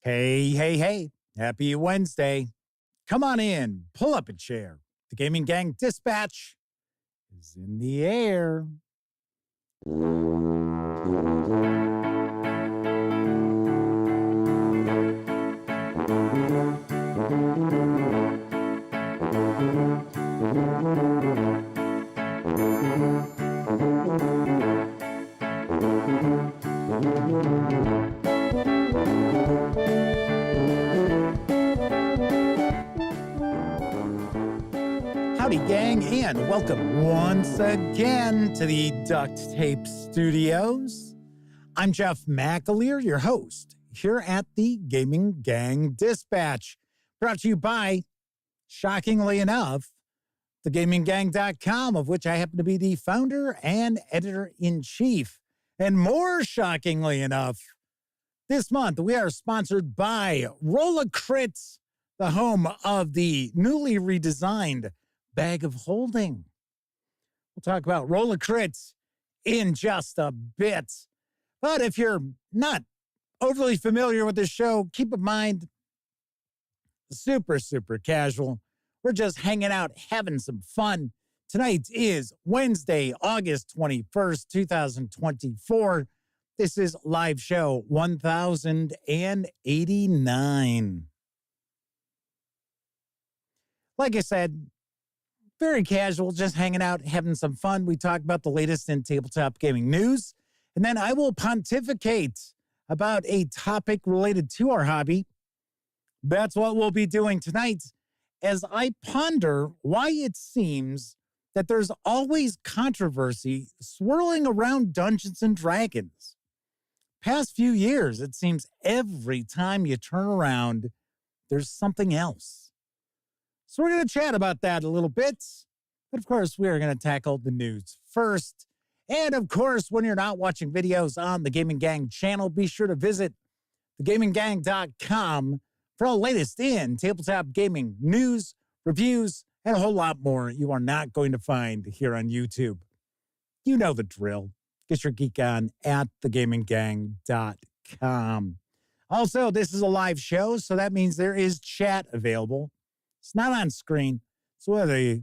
Hey, hey, hey. Happy Wednesday. Come on in. Pull up a chair. The Gaming Gang Dispatch is in the air. Howdy, gang, and welcome once again to the Duct Tape Studios. I'm Jeff McAleer, your host, here at the Gaming Gang Dispatch, brought to you by, shockingly enough, thegaminggang.com, of which I happen to be the founder and editor-in-chief. And more shockingly enough, this month we are sponsored by Roll-A-Crits, the home of the newly redesigned Bag of Holding. We'll talk about Roll-A-Crits in just a bit. But if you're not overly familiar with this show, keep in mind, super casual. We're just hanging out, having some fun. Tonight is Wednesday, August 21st, 2024. This is live show 1089. Like I said, very casual, just hanging out, having some fun. We talk about the latest in tabletop gaming news, and then I will pontificate about a topic related to our hobby. That's what we'll be doing tonight, as I ponder why it seems that there's always controversy swirling around Dungeons and Dragons. Past few years, it seems every time you turn around, there's something else. So we're going to chat about that a little bit. But of course, we are going to tackle the news first. And of course, when you're not watching videos on the Gaming Gang channel, be sure to visit thegaminggang.com for all the latest in tabletop gaming news, reviews, and a whole lot more you are not going to find here on YouTube. You know the drill. Get your geek on at thegaminggang.com. Also, this is a live show, so that means there is chat available. It's not on screen. It's one of the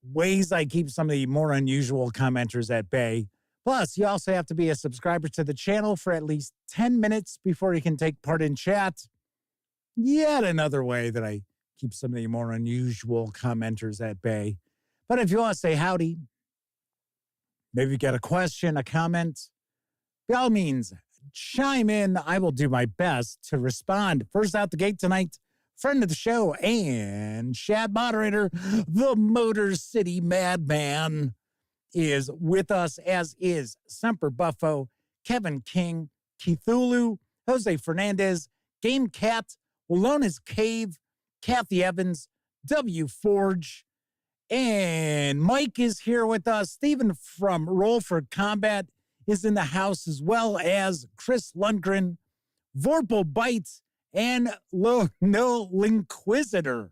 ways I keep some of the more unusual commenters at bay. Plus, you also have to be a subscriber to the channel for at least 10 minutes before you can take part in chat. Yet another way that I keep some of the more unusual commenters at bay. But if you want to say howdy, maybe you got a question, a comment, by all means, chime in. I will do my best to respond. First out the gate tonight, friend of the show and chat moderator, the Motor City Madman, is with us, as is Semper Buffo, Kevin King, Cthulhu, Jose Fernandez, Game Cat, Walona's Cave, Kathy Evans, W. Forge, and Mike is here with us. Stephen from Roll for Combat is in the house, as well as Chris Lundgren, Vorpal Bites, and No Linquisitor.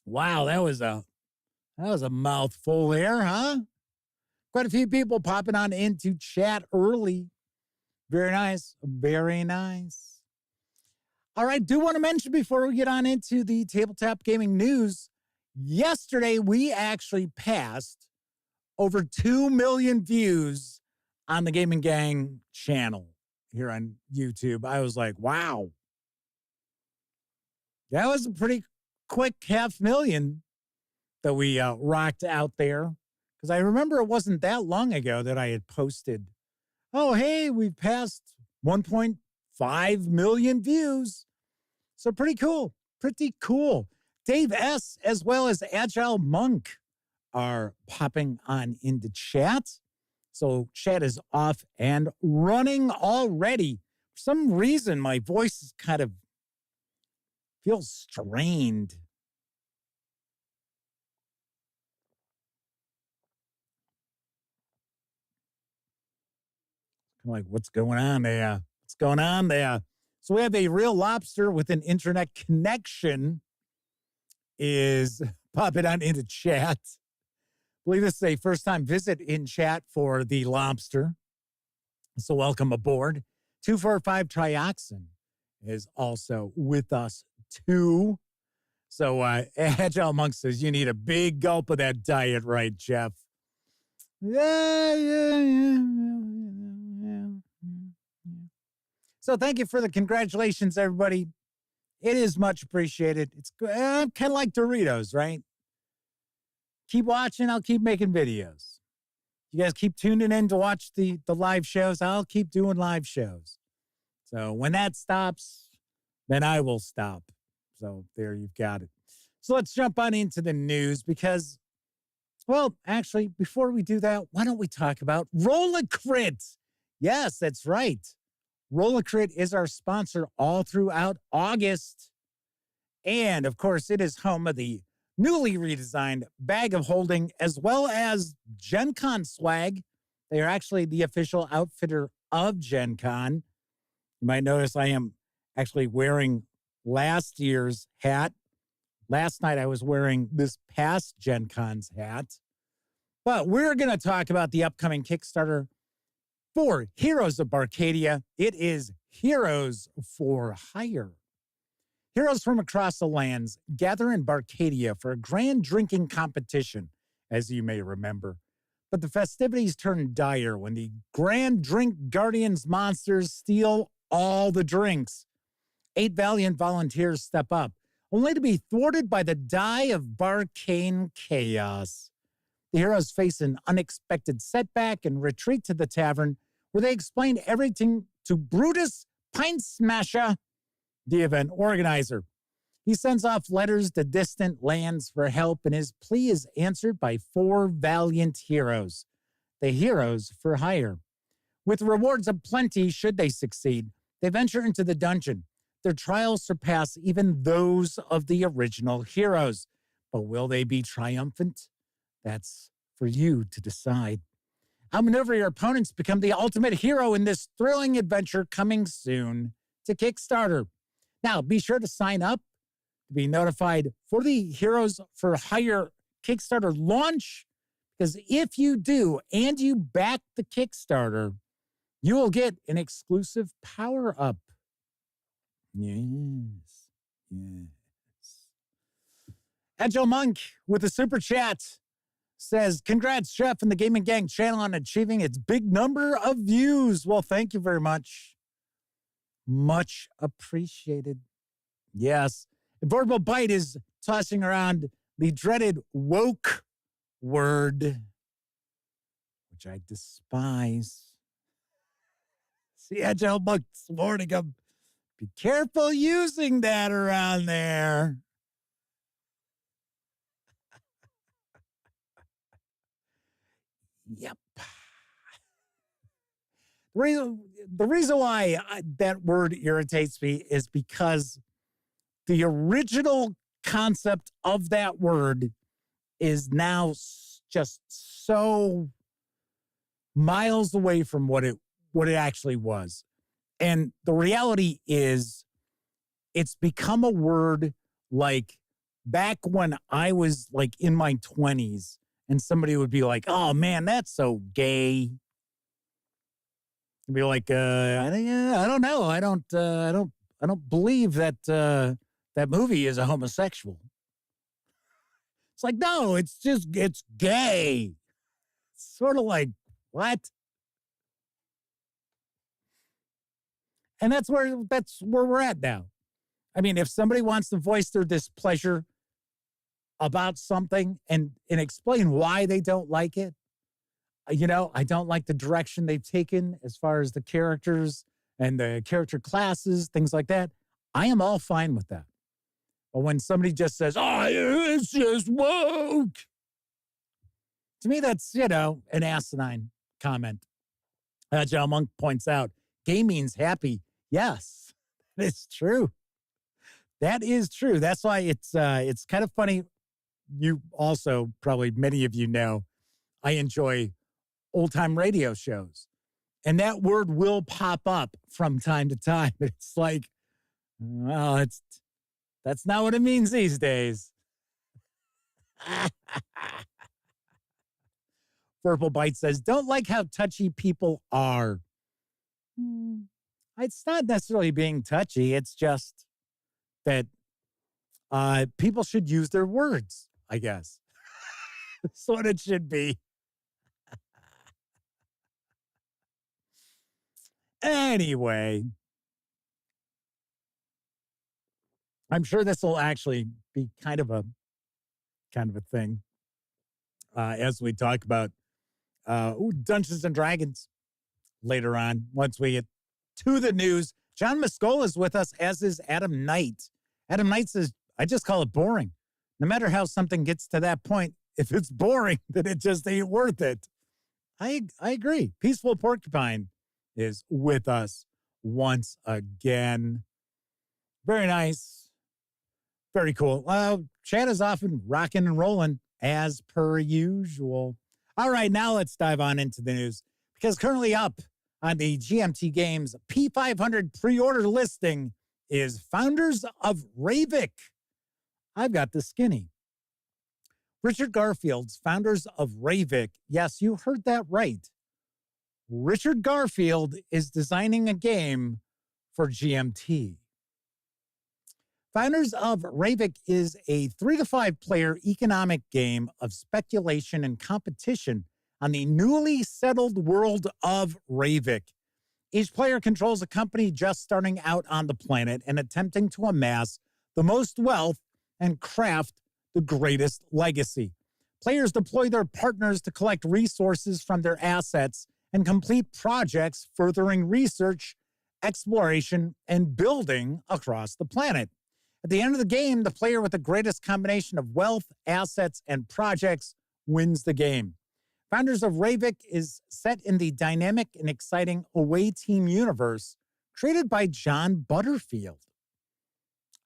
Wow, that was a mouthful there, huh? Quite a few people popping on into chat early. Very nice. Very nice. All right, do want to mention before we get on into the tabletop gaming news, yesterday we actually passed over 2 million views on the Gaming Gang channel here on YouTube. I was like, wow. That was a pretty quick 500,000 that we rocked out there. Because I remember it wasn't that long ago that I had posted, oh, hey, we've passed 1.5 million views. So pretty cool. Pretty cool. Dave S. as well as Agile Monk are popping on into chat. So chat is off and running already. For some reason, my voice is kind of feels strained. I'm like, what's going on there? What's going on there? So we have a real lobster with an internet connection is popping on into chat. I believe this is a first-time visit in chat for the lobster. So welcome aboard. 2,4,5 trioxin is also with us too. So Agile Monk says you need a big gulp of that diet, right, Jeff? Yeah. So thank you for the congratulations, everybody. It is much appreciated. It's kind of like Doritos, right? Keep watching. I'll keep making videos. You guys keep tuning in to watch the live shows. I'll keep doing live shows. So when that stops, then I will stop. So there you've got it. So let's jump on into the news because, well, actually, before we do that, why don't we talk about Roll-A-Crit? Yes, that's right. Roll-A-Crit is our sponsor all throughout August. And, of course, it is home of the newly redesigned bag of holding as well as Gen Con swag. They are actually the official outfitter of Gen Con. You might notice I am actually wearing last year's hat. Last night I was wearing this past Gen Con's hat. But we're going to talk about the upcoming Kickstarter for Heroes of Barcadia. It is Heroes for Hire. Heroes from across the lands gather in Barcadia for a grand drinking competition, as you may remember. But the festivities turn dire when the Grand Drink Guardians monsters steal all the drinks. 8 valiant volunteers step up, only to be thwarted by the die of Barcane Chaos. The heroes face an unexpected setback and retreat to the tavern, where they explain everything to Brutus Pint Smasher, the event organizer. He sends off letters to distant lands for help, and his plea is answered by 4 valiant heroes, the Heroes for Hire. With rewards aplenty should they succeed, they venture into the dungeon. Their trials surpass even those of the original heroes. But will they be triumphant? That's for you to decide. Outmaneuver your opponents, become the ultimate hero in this thrilling adventure coming soon to Kickstarter. Now, be sure to sign up to be notified for the Heroes for Hire Kickstarter launch, because if you do and you back the Kickstarter, you will get an exclusive power-up. Yes. Agile Monk with a super chat says, congrats, Chef, and the Gaming Gang channel on achieving its big number of views. Well, thank you very much. Much appreciated. Yes. Verbal Bite is tossing around the dreaded woke word, which I despise. See, Agile Monk's warning him, be careful using that around there. Yep. The reason why that word irritates me is because the original concept of that word is now just so miles away from what it actually was. And the reality is it's become a word like back when I was like in my 20s and somebody would be like, oh man, that's so gay. I'd be like, I don't know. I don't believe that that movie is a homosexual. It's like, no, it's gay. It's sort of like, what? And that's where we're at now. I mean, if somebody wants to voice their displeasure about something and explain why they don't like it, I don't like the direction they've taken as far as the characters and the character classes, things like that. I am all fine with that. But when somebody just says, oh, it's just woke, to me, that's, an asinine comment. Agile Monk points out, gay means happy. Yes, it's true. That is true. That's why it's kind of funny. You also, probably many of you know, I enjoy old-time radio shows. And that word will pop up from time to time. It's like, well, that's not what it means these days. Purple Bite says, don't like how touchy people are. It's not necessarily being touchy. It's just that people should use their words, I guess. That's what it should be. Anyway, I'm sure this will actually be kind of a thing as we talk about Dungeons and Dragons later on. Once we get to the news, John Muscola is with us, as is Adam Knight. Adam Knight says, "I just call it boring. No matter how something gets to that point, if it's boring, then it just ain't worth it." I agree. Peaceful Porcupine is with us once again. Very nice. Very cool. Chat is often rocking and rolling as per usual. All right, now let's dive on into the news, because currently up on the GMT Games P500 pre-order listing is Founders of Ravik. I've got the skinny. Richard Garfield's Founders of Ravik. Yes, you heard that right. Richard Garfield is designing a game for GMT. Founders of Ravik is a 3 to 5 player economic game of speculation and competition on the newly settled world of Ravik. Each player controls a company just starting out on the planet and attempting to amass the most wealth and craft the greatest legacy. Players deploy their partners to collect resources from their assets and complete projects furthering research, exploration, and building across the planet. At the end of the game, the player with the greatest combination of wealth, assets, and projects wins the game. Founders of Ravik is set in the dynamic and exciting Away Team universe created by John Butterfield.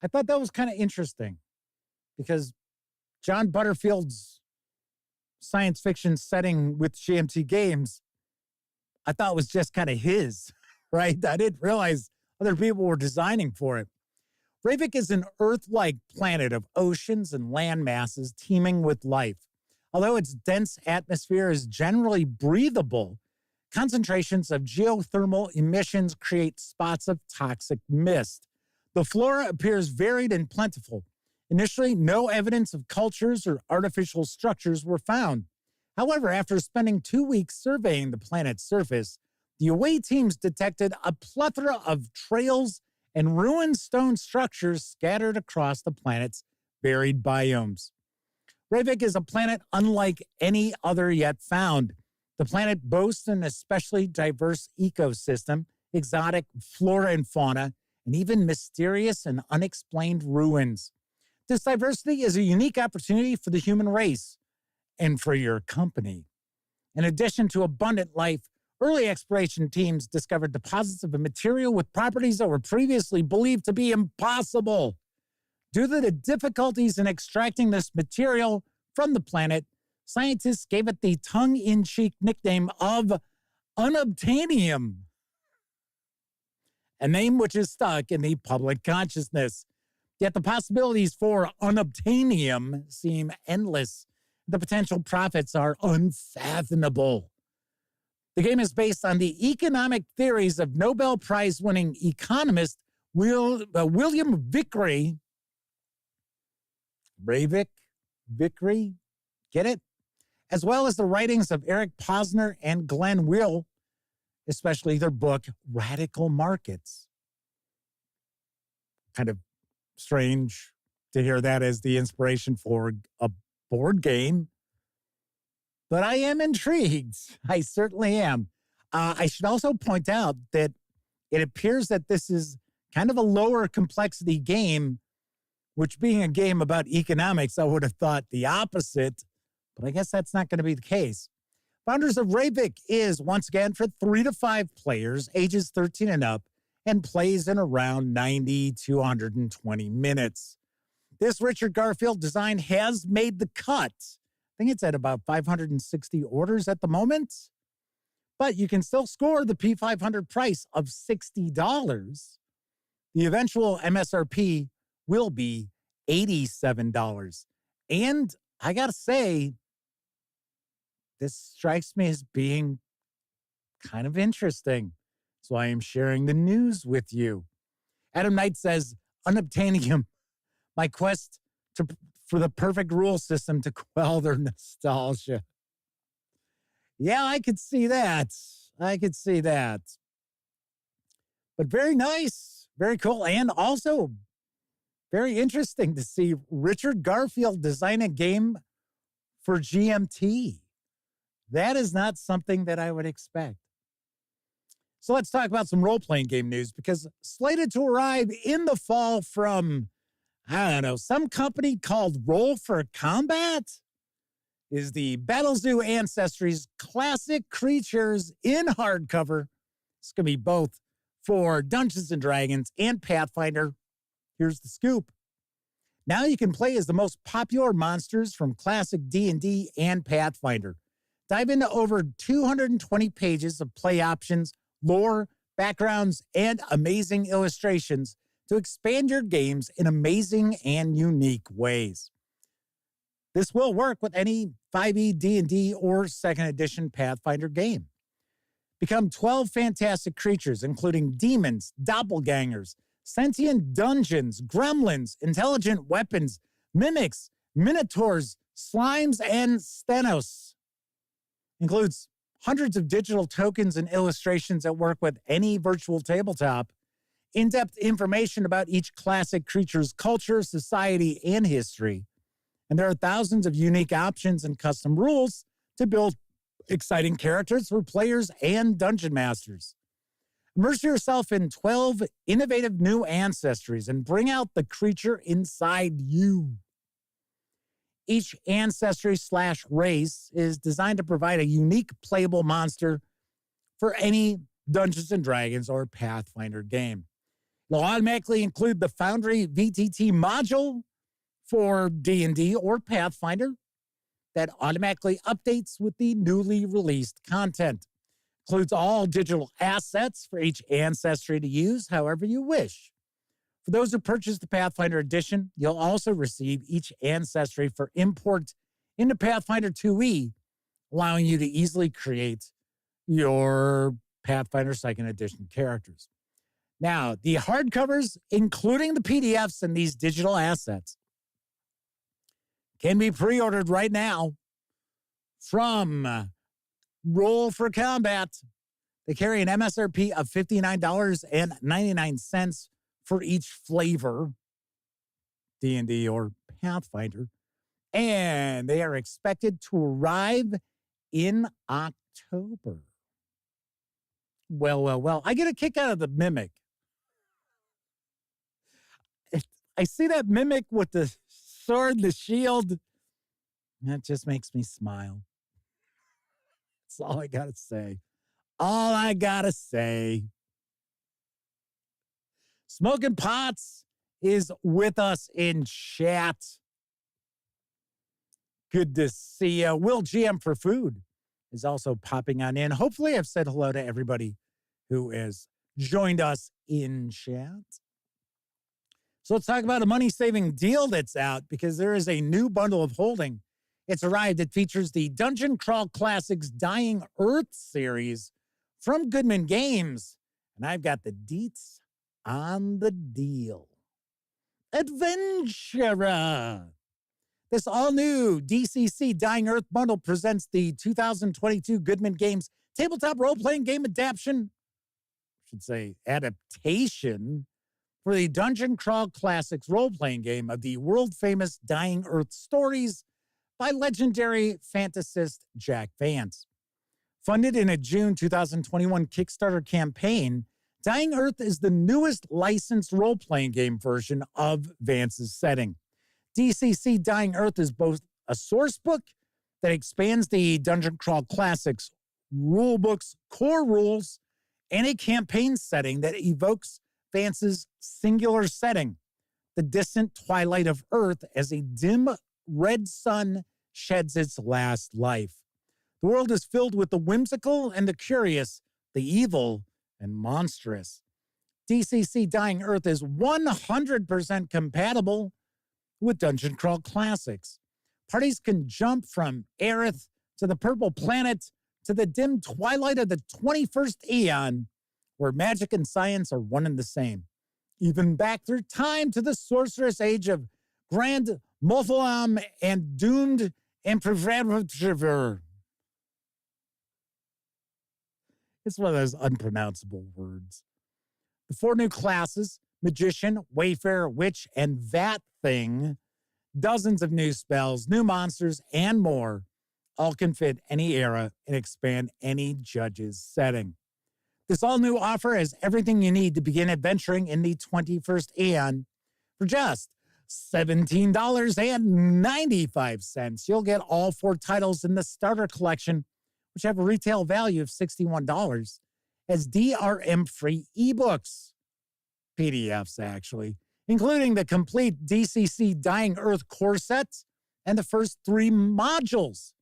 I thought that was kind of interesting because John Butterfield's science fiction setting with GMT Games, I thought was just kind of his, right? I didn't realize other people were designing for it. Ravik is an Earth-like planet of oceans and land masses teeming with life. Although its dense atmosphere is generally breathable, concentrations of geothermal emissions create spots of toxic mist. The flora appears varied and plentiful. Initially, no evidence of cultures or artificial structures were found. However, after spending 2 weeks surveying the planet's surface, the away teams detected a plethora of trails and ruined stone structures scattered across the planet's varied biomes. Ravik is a planet unlike any other yet found. The planet boasts an especially diverse ecosystem, exotic flora and fauna, and even mysterious and unexplained ruins. This diversity is a unique opportunity for the human race and for your company. In addition to abundant life, early exploration teams discovered deposits of a material with properties that were previously believed to be impossible. Due to the difficulties in extracting this material from the planet, scientists gave it the tongue-in-cheek nickname of unobtainium, a name which is stuck in the public consciousness. Yet the possibilities for unobtainium seem endless. The potential profits are unfathomable. The game is based on the economic theories of Nobel Prize-winning economist William Vickrey. Vickrey, get it? As well as the writings of Eric Posner and Glenn Will, especially their book, Radical Markets. Kind of strange to hear that as the inspiration for a board game, but I am intrigued. I certainly am. I should also point out that it appears that this is kind of a lower complexity game, which being a game about economics, I would have thought the opposite, but I guess that's not going to be the case. Founders of Ravik is, once again, for 3 to 5 players, ages 13 and up, and plays in around 90 to 120 minutes. This Richard Garfield design has made the cut. I think it's at about 560 orders at the moment, but you can still score the P500 price of $60. The eventual MSRP will be $87. And I got to say, this strikes me as being kind of interesting. So I am sharing the news with you. Adam Knight says, unobtainium, my quest for the perfect rule system to quell their nostalgia. Yeah, I could see that. But very nice, very cool, and also very interesting to see Richard Garfield design a game for GMT. That is not something that I would expect. So let's talk about some role-playing game news, because slated to arrive in the fall from, I don't know, some company called Roll for Combat is the Battlezoo Ancestries Classic Creatures in hardcover. It's going to be both for Dungeons & Dragons and Pathfinder. Here's the scoop. Now you can play as the most popular monsters from classic D&D and Pathfinder. Dive into over 220 pages of play options, lore, backgrounds, and amazing illustrations to expand your games in amazing and unique ways. This will work with any 5e D&D or 2nd edition Pathfinder game. Become 12 fantastic creatures, including demons, doppelgangers, sentient dungeons, gremlins, intelligent weapons, mimics, minotaurs, slimes, and stenos. Includes hundreds of digital tokens and illustrations that work with any virtual tabletop, in-depth information about each classic creature's culture, society, and history. And there are thousands of unique options and custom rules to build exciting characters for players and dungeon masters. Immerse yourself in 12 innovative new ancestries and bring out the creature inside you. Each ancestry/race is designed to provide a unique playable monster for any Dungeons & Dragons or Pathfinder game. It'll automatically include the Foundry VTT module for D&D or Pathfinder that automatically updates with the newly released content. Includes all digital assets for each ancestry to use however you wish. For those who purchase the Pathfinder edition, you'll also receive each ancestry for import into Pathfinder 2e, allowing you to easily create your Pathfinder 2nd edition characters. Now, the hardcovers, including the PDFs and these digital assets, can be pre-ordered right now from Roll for Combat. They carry an MSRP of $59.99 for each flavor, D&D or Pathfinder, and they are expected to arrive in October. Well. I get a kick out of the Mimic. I see that Mimic with the sword, the shield. That just makes me smile. That's all I got to say. Smoking Pots is with us in chat. Good to see you. Will GM for Food is also popping on in. Hopefully I've said hello to everybody who has joined us in chat. So let's talk about a money-saving deal that's out, because there is a new bundle of holding. It's arrived. It features the Dungeon Crawl Classics Dying Earth series from Goodman Games. And I've got the deets on the deal. Adventura. This all-new DCC Dying Earth bundle presents the 2022 Goodman Games tabletop role-playing game adaptation for the Dungeon Crawl Classics role-playing game of the world-famous Dying Earth stories by legendary fantasist Jack Vance. Funded in a June 2021 Kickstarter campaign, Dying Earth is the newest licensed role-playing game version of Vance's setting. DCC Dying Earth is both a source book that expands the Dungeon Crawl Classics rulebook's core rules and a campaign setting that evokes Vance's singular setting, the distant twilight of Earth as a dim red sun sheds its last life. The world is filled with the whimsical and the curious, the evil and monstrous. DCC Dying Earth is 100% compatible with Dungeon Crawl Classics. Parties can jump from Aerith to the Purple Planet to the dim twilight of the 21st Aeon where magic and science are one and the same. Even back through time to the sorcerous age of Grand Mophalam and Doomed Imprivator. It's one of those unpronounceable words. The 4 new classes, Magician, Wayfarer, Witch, and Vat Thing, dozens of new spells, new monsters, and more, all can fit any era and expand any judge's setting. This all-new offer has everything you need to begin adventuring in the 21st Aeon for just $17.95. You'll get all 4 titles in the starter collection, which have a retail value of $61, as DRM-free ebooks, PDFs actually, including the complete DCC Dying Earth core set and the first 3 modules.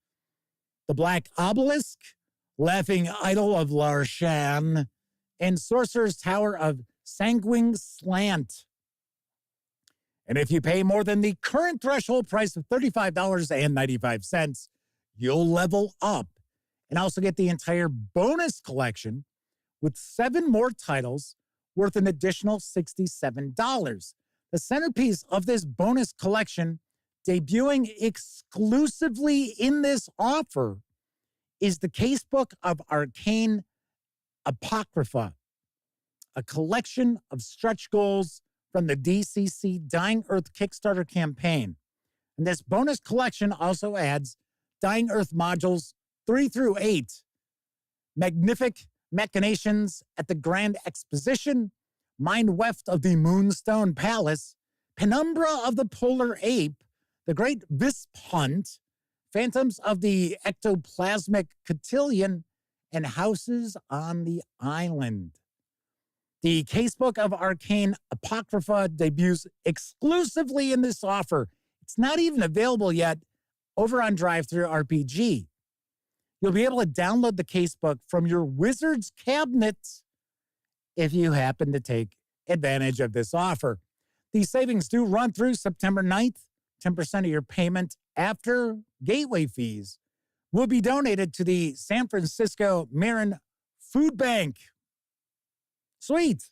The Black Obelisk, Laughing Idol of Larshan, and Sorcerer's Tower of Sanguine Slant. And if you pay more than the current threshold price of $35.95, you'll level up and also get the entire bonus collection with 7 more titles worth an additional $67. The centerpiece of this bonus collection, debuting exclusively in this offer, is the Casebook of Arcane Apocrypha, a collection of stretch goals from the DCC Dying Earth Kickstarter campaign. And this bonus collection also adds Dying Earth modules 3 through 8, Magnific Machinations at the Grand Exposition, Mind Weft of the Moonstone Palace, Penumbra of the Polar Ape, The Great Visp Hunt, Phantoms of the Ectoplasmic Cotillion, and Houses on the Island. The Casebook of Arcane Apocrypha debuts exclusively in this offer. It's not even available yet over on DriveThruRPG. You'll be able to download the casebook from your wizard's cabinet if you happen to take advantage of this offer. These savings do run through September 9th. 10% of your payment after gateway fees will be donated to the San Francisco Marin Food Bank. Sweet.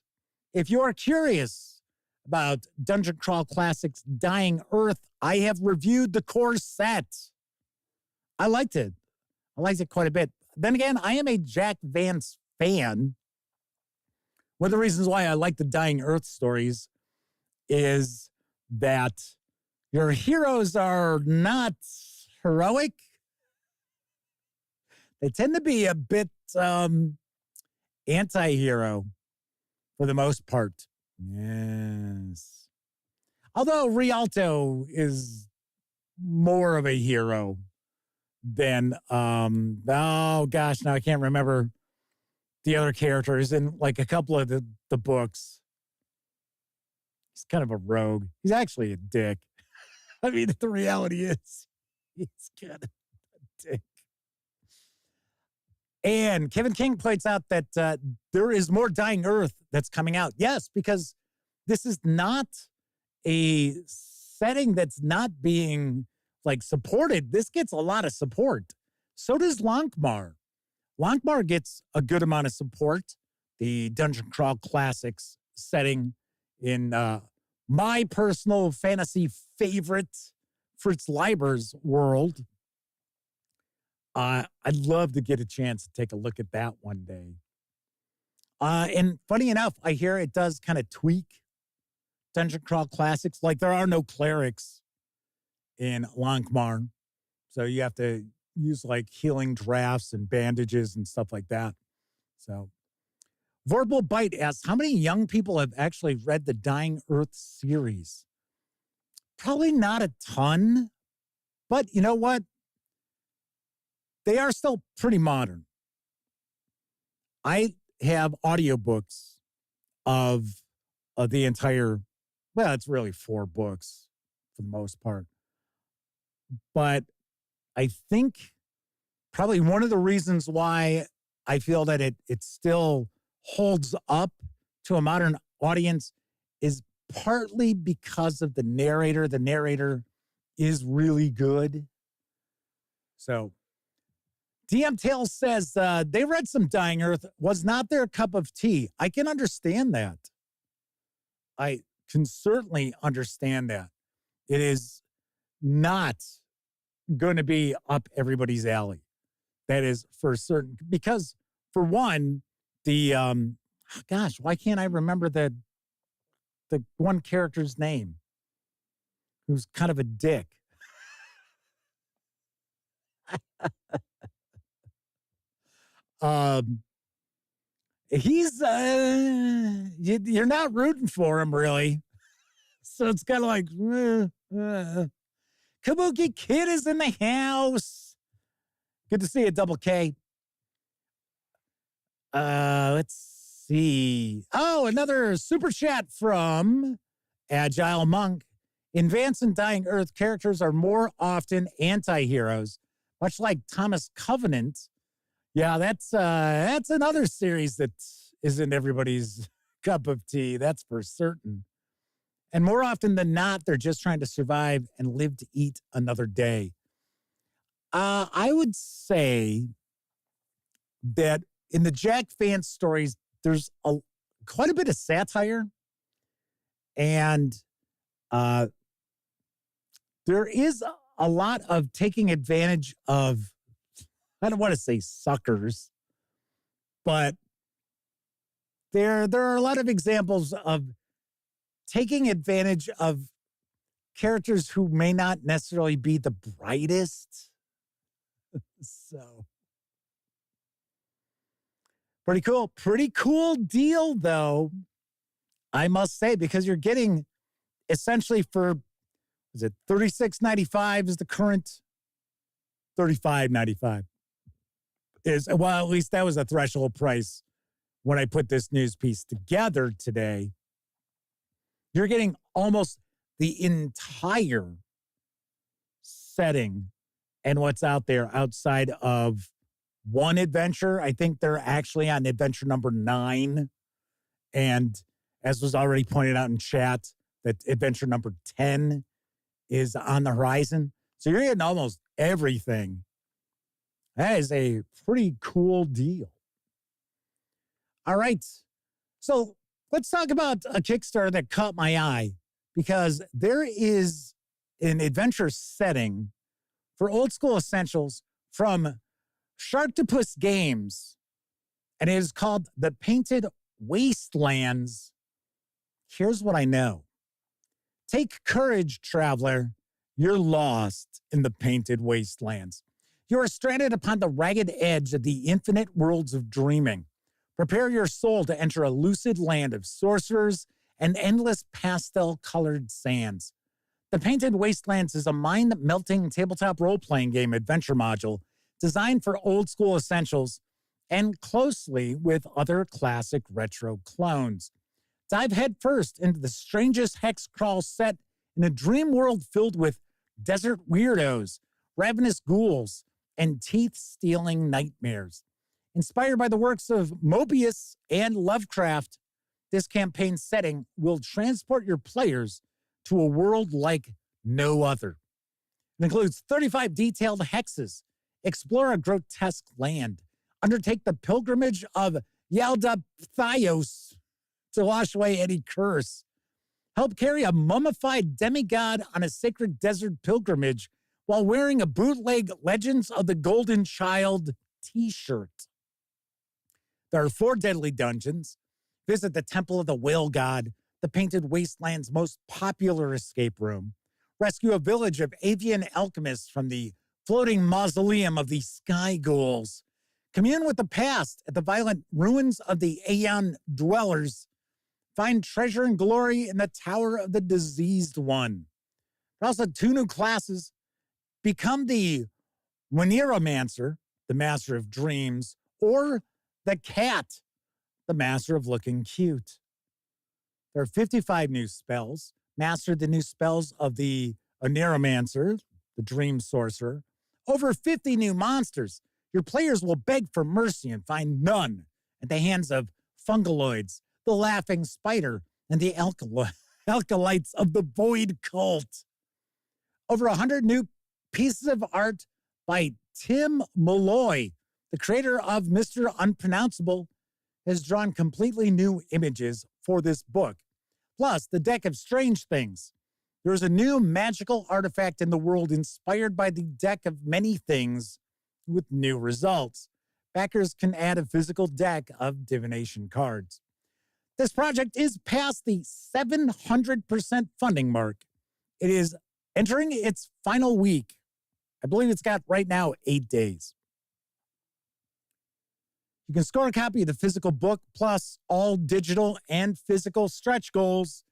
If you are curious about Dungeon Crawl Classics Dying Earth, I have reviewed the core set. I liked it. I liked it quite a bit. Then again, I am a Jack Vance fan. One of the reasons why I like the Dying Earth stories is that your heroes are not heroic. They tend to be a bit anti-hero for the most part. Yes. Although Rialto is more of a hero than, oh gosh, now I can't remember the other characters in like a couple of the books. He's kind of a rogue. He's actually a dick. I mean, the reality is he's kind of a dick. And Kevin King points out that there is more Dying Earth that's coming out. Yes, because this is not a setting that's not being like supported. This gets a lot of support. So does Lankmar. Lankmar gets a good amount of support. The Dungeon Crawl Classics setting in my personal fantasy favorite, Fritz Leiber's world. I'd love to get a chance to take a look at that one day. And funny enough, I hear it does kind of tweak Dungeon Crawl Classics. Like there are no clerics in Lankmar. So you have to use like healing drafts and bandages and stuff like that. So Verbal Bite asks, how many young people have actually read the Dying Earth series? Probably not a ton, but you know what? They are still pretty modern. I have audiobooks of the entire, well, it's really 4 books for the most part. But I think probably one of the reasons why I feel that it still holds up to a modern audience is partly because of the narrator. The narrator is really good. So DM Tail says they read some Dying Earth, was not their cup of tea. I can understand that. I can certainly understand that. It is not going to be up everybody's alley. That is for certain. Because, for one, the, gosh, why can't I remember the one character's name who's kind of a dick? He's, you're not rooting for him, really. So it's kind of like, Kabuki Kid is in the house. Good to see you, Double K. Let's see. Oh, another super chat from Agile Monk. In Vance and Dying Earth, characters are more often anti-heroes, much like Thomas Covenant. Yeah, that's another series that isn't everybody's cup of tea. That's for certain. And more often than not, they're just trying to survive and live to eat another day. I would say that in the Jack Vance stories, there's quite a bit of satire. And there is a lot of taking advantage of, I don't want to say suckers, but there are a lot of examples of taking advantage of characters who may not necessarily be the brightest. So, pretty cool. Pretty cool deal, though, I must say, because you're getting essentially for, is it $36.95 is the current? $35.95 is, well, at least that was a threshold price when I put this news piece together today. You're getting almost the entire setting and what's out there outside of one adventure. I think they're actually on adventure number 9. And as was already pointed out in chat, that adventure number 10 is on the horizon. So you're getting almost everything. That is a pretty cool deal. All right. So let's talk about a Kickstarter that caught my eye, because there is an adventure setting for old school essentials from Sharktopus Games, and it is called The Painted Wastelands. Here's what I know. Take courage, traveler. You're lost in the Painted Wastelands. You are stranded upon the ragged edge of the infinite worlds of dreaming. Prepare your soul to enter a lucid land of sorcerers and endless pastel-colored sands. The Painted Wastelands is a mind-melting tabletop role-playing game adventure module designed for old-school essentials and closely with other classic retro clones. Dive headfirst into the strangest hex crawl set in a dream world filled with desert weirdos, ravenous ghouls, and teeth-stealing nightmares. Inspired by the works of Mobius and Lovecraft, this campaign setting will transport your players to a world like no other. It includes 35 detailed hexes, explore a grotesque land, undertake the pilgrimage of Yaldabaoth to wash away any curse, help carry a mummified demigod on a sacred desert pilgrimage while wearing a bootleg Legends of the Golden Child t-shirt. There are 4 deadly dungeons. Visit the Temple of the Whale God, the Painted Wasteland's most popular escape room. Rescue a village of avian alchemists from the floating mausoleum of the Sky Ghouls. Commune with the past at the violent ruins of the Aeon Dwellers. Find treasure and glory in the Tower of the Diseased One. There are also 2 new classes. Become the Weniromancer, the Master of Dreams, or the Cat, the Master of Looking Cute. There are 55 new spells. Master the new spells of the Weniromancer, the Dream Sorcerer. Over 50 new monsters. Your players will beg for mercy and find none at the hands of Fungaloids, the Laughing Spider, and the Alkalites of the Void Cult. Over 100 new pieces of art by Tim Malloy, the creator of Mr. Unpronounceable, has drawn completely new images for this book. Plus, the deck of strange things. There's a new magical artifact in the world inspired by the deck of many things with new results. Backers can add a physical deck of divination cards. This project is past the 700% funding mark. It is entering its final week. I believe it's got right now 8 days. You can score a copy of the physical book plus all digital and physical stretch goals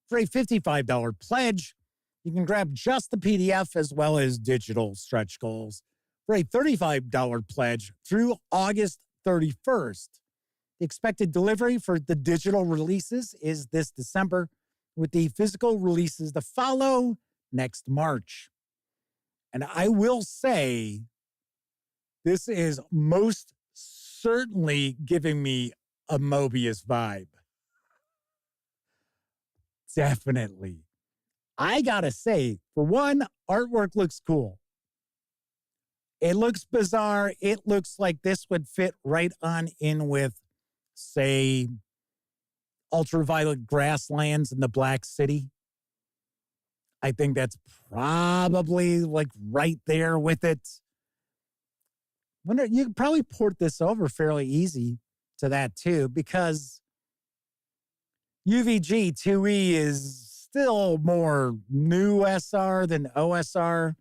for a $55 pledge. You can grab just the PDF as well as digital stretch goals for a $35 pledge through August 31st. The expected delivery for the digital releases is this December, with the physical releases to follow next March. And I will say, this is most certainly giving me a Mobius vibe. Definitely. I gotta say, for one, artwork looks cool. It looks bizarre. It looks like this would fit right on in with, say, Ultraviolet Grasslands in the Black City. I think that's probably like right there with it. Wonder, you could probably port this over fairly easy to that too, because UVG 2E is still more new SR than OSR,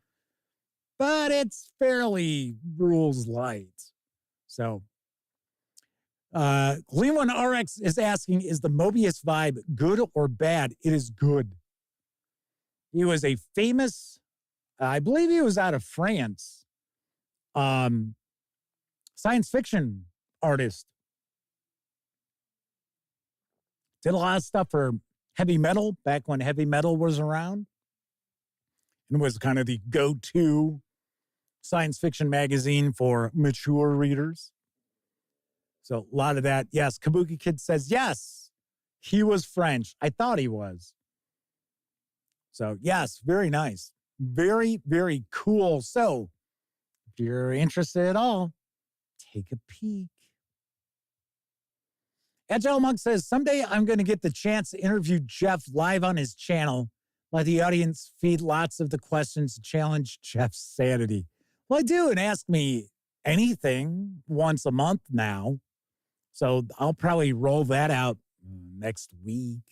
but it's fairly rules light. So, Clean One RX is asking, is the Mobius vibe good or bad? It is good. He was a famous, I believe he was out of France, science fiction artist. Did a lot of stuff for heavy metal back when heavy metal was around, and was kind of the go-to science fiction magazine for mature readers. So a lot of that. Yes, Kabuki Kid says, yes, he was French. I thought he was. So yes, very nice. Very, very cool. So if you're interested at all, take a peek. Agile Monk says, someday I'm going to get the chance to interview Jeff live on his channel. Let the audience feed lots of the questions to challenge Jeff's sanity. Well, I do, and ask me anything once a month now. So I'll probably roll that out next week,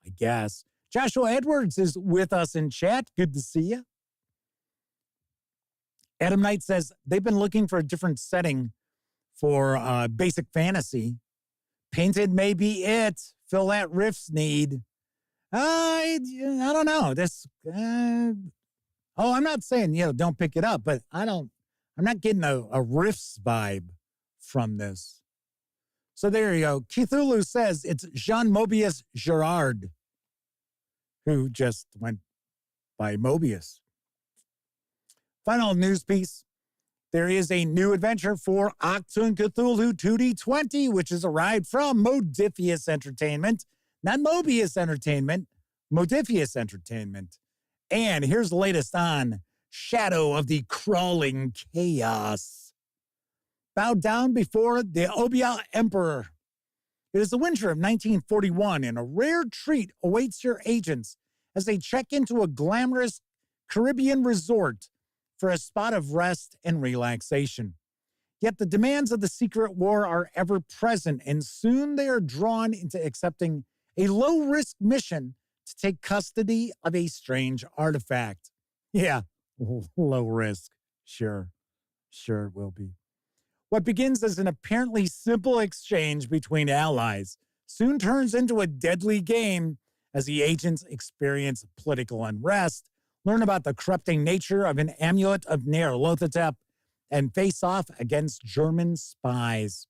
I guess. Joshua Edwards is with us in chat. Good to see you. Adam Knight says, they've been looking for a different setting for basic fantasy. Painted may be it. Fill that Rift's need. I don't know. I'm not saying, don't pick it up, but I'm not getting a Rifts vibe from this. So there you go. Cthulhu says it's Jean Mobius Girard, who just went by Mobius. Final news piece. There is a new adventure for Achtung Cthulhu 2D20, which has arrived from Modiphius Entertainment. Not Mobius Entertainment, Modiphius Entertainment. And here's the latest on Shadow of the Crawling Chaos. Bow down before the Obia Emperor. It is the winter of 1941, and a rare treat awaits your agents as they check into a glamorous Caribbean resort for a spot of rest and relaxation. Yet the demands of the secret war are ever present, and soon they are drawn into accepting a low-risk mission to take custody of a strange artifact. Yeah, low risk. Sure it will be. What begins as an apparently simple exchange between allies soon turns into a deadly game as the agents experience political unrest, learn about the corrupting nature of an amulet of Nyarlathotep, and face off against German spies.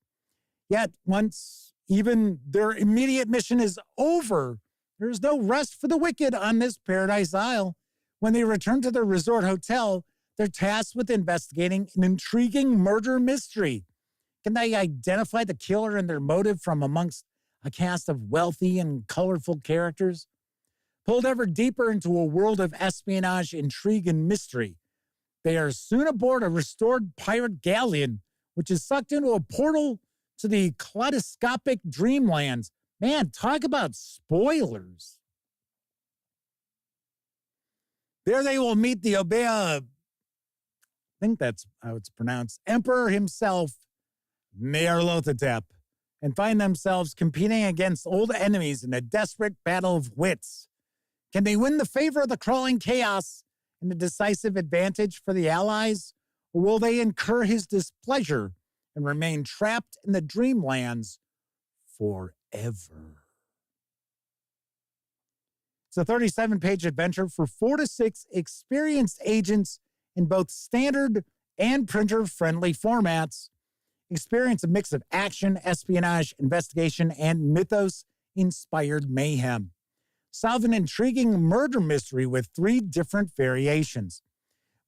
Yet, once even their immediate mission is over, there is no rest for the wicked on this Paradise Isle. When they return to their resort hotel, they're tasked with investigating an intriguing murder mystery. Can they identify the killer and their motive from amongst a cast of wealthy and colorful characters? Pulled ever deeper into a world of espionage, intrigue, and mystery, they are soon aboard a restored pirate galleon which is sucked into a portal to the kaleidoscopic dreamlands. Man, talk about spoilers. There they will meet the Obea, I think that's how it's pronounced, Emperor himself, Nyarlathotep, and find themselves competing against old enemies in a desperate battle of wits. Can they win the favor of the crawling chaos and a decisive advantage for the allies, or will they incur his displeasure and remain trapped in the dreamlands forever? It's a 37-page adventure for 4 to 6 experienced agents in both standard and printer-friendly formats. Experience a mix of action, espionage, investigation, and mythos-inspired mayhem. Solve an intriguing murder mystery with 3 different variations.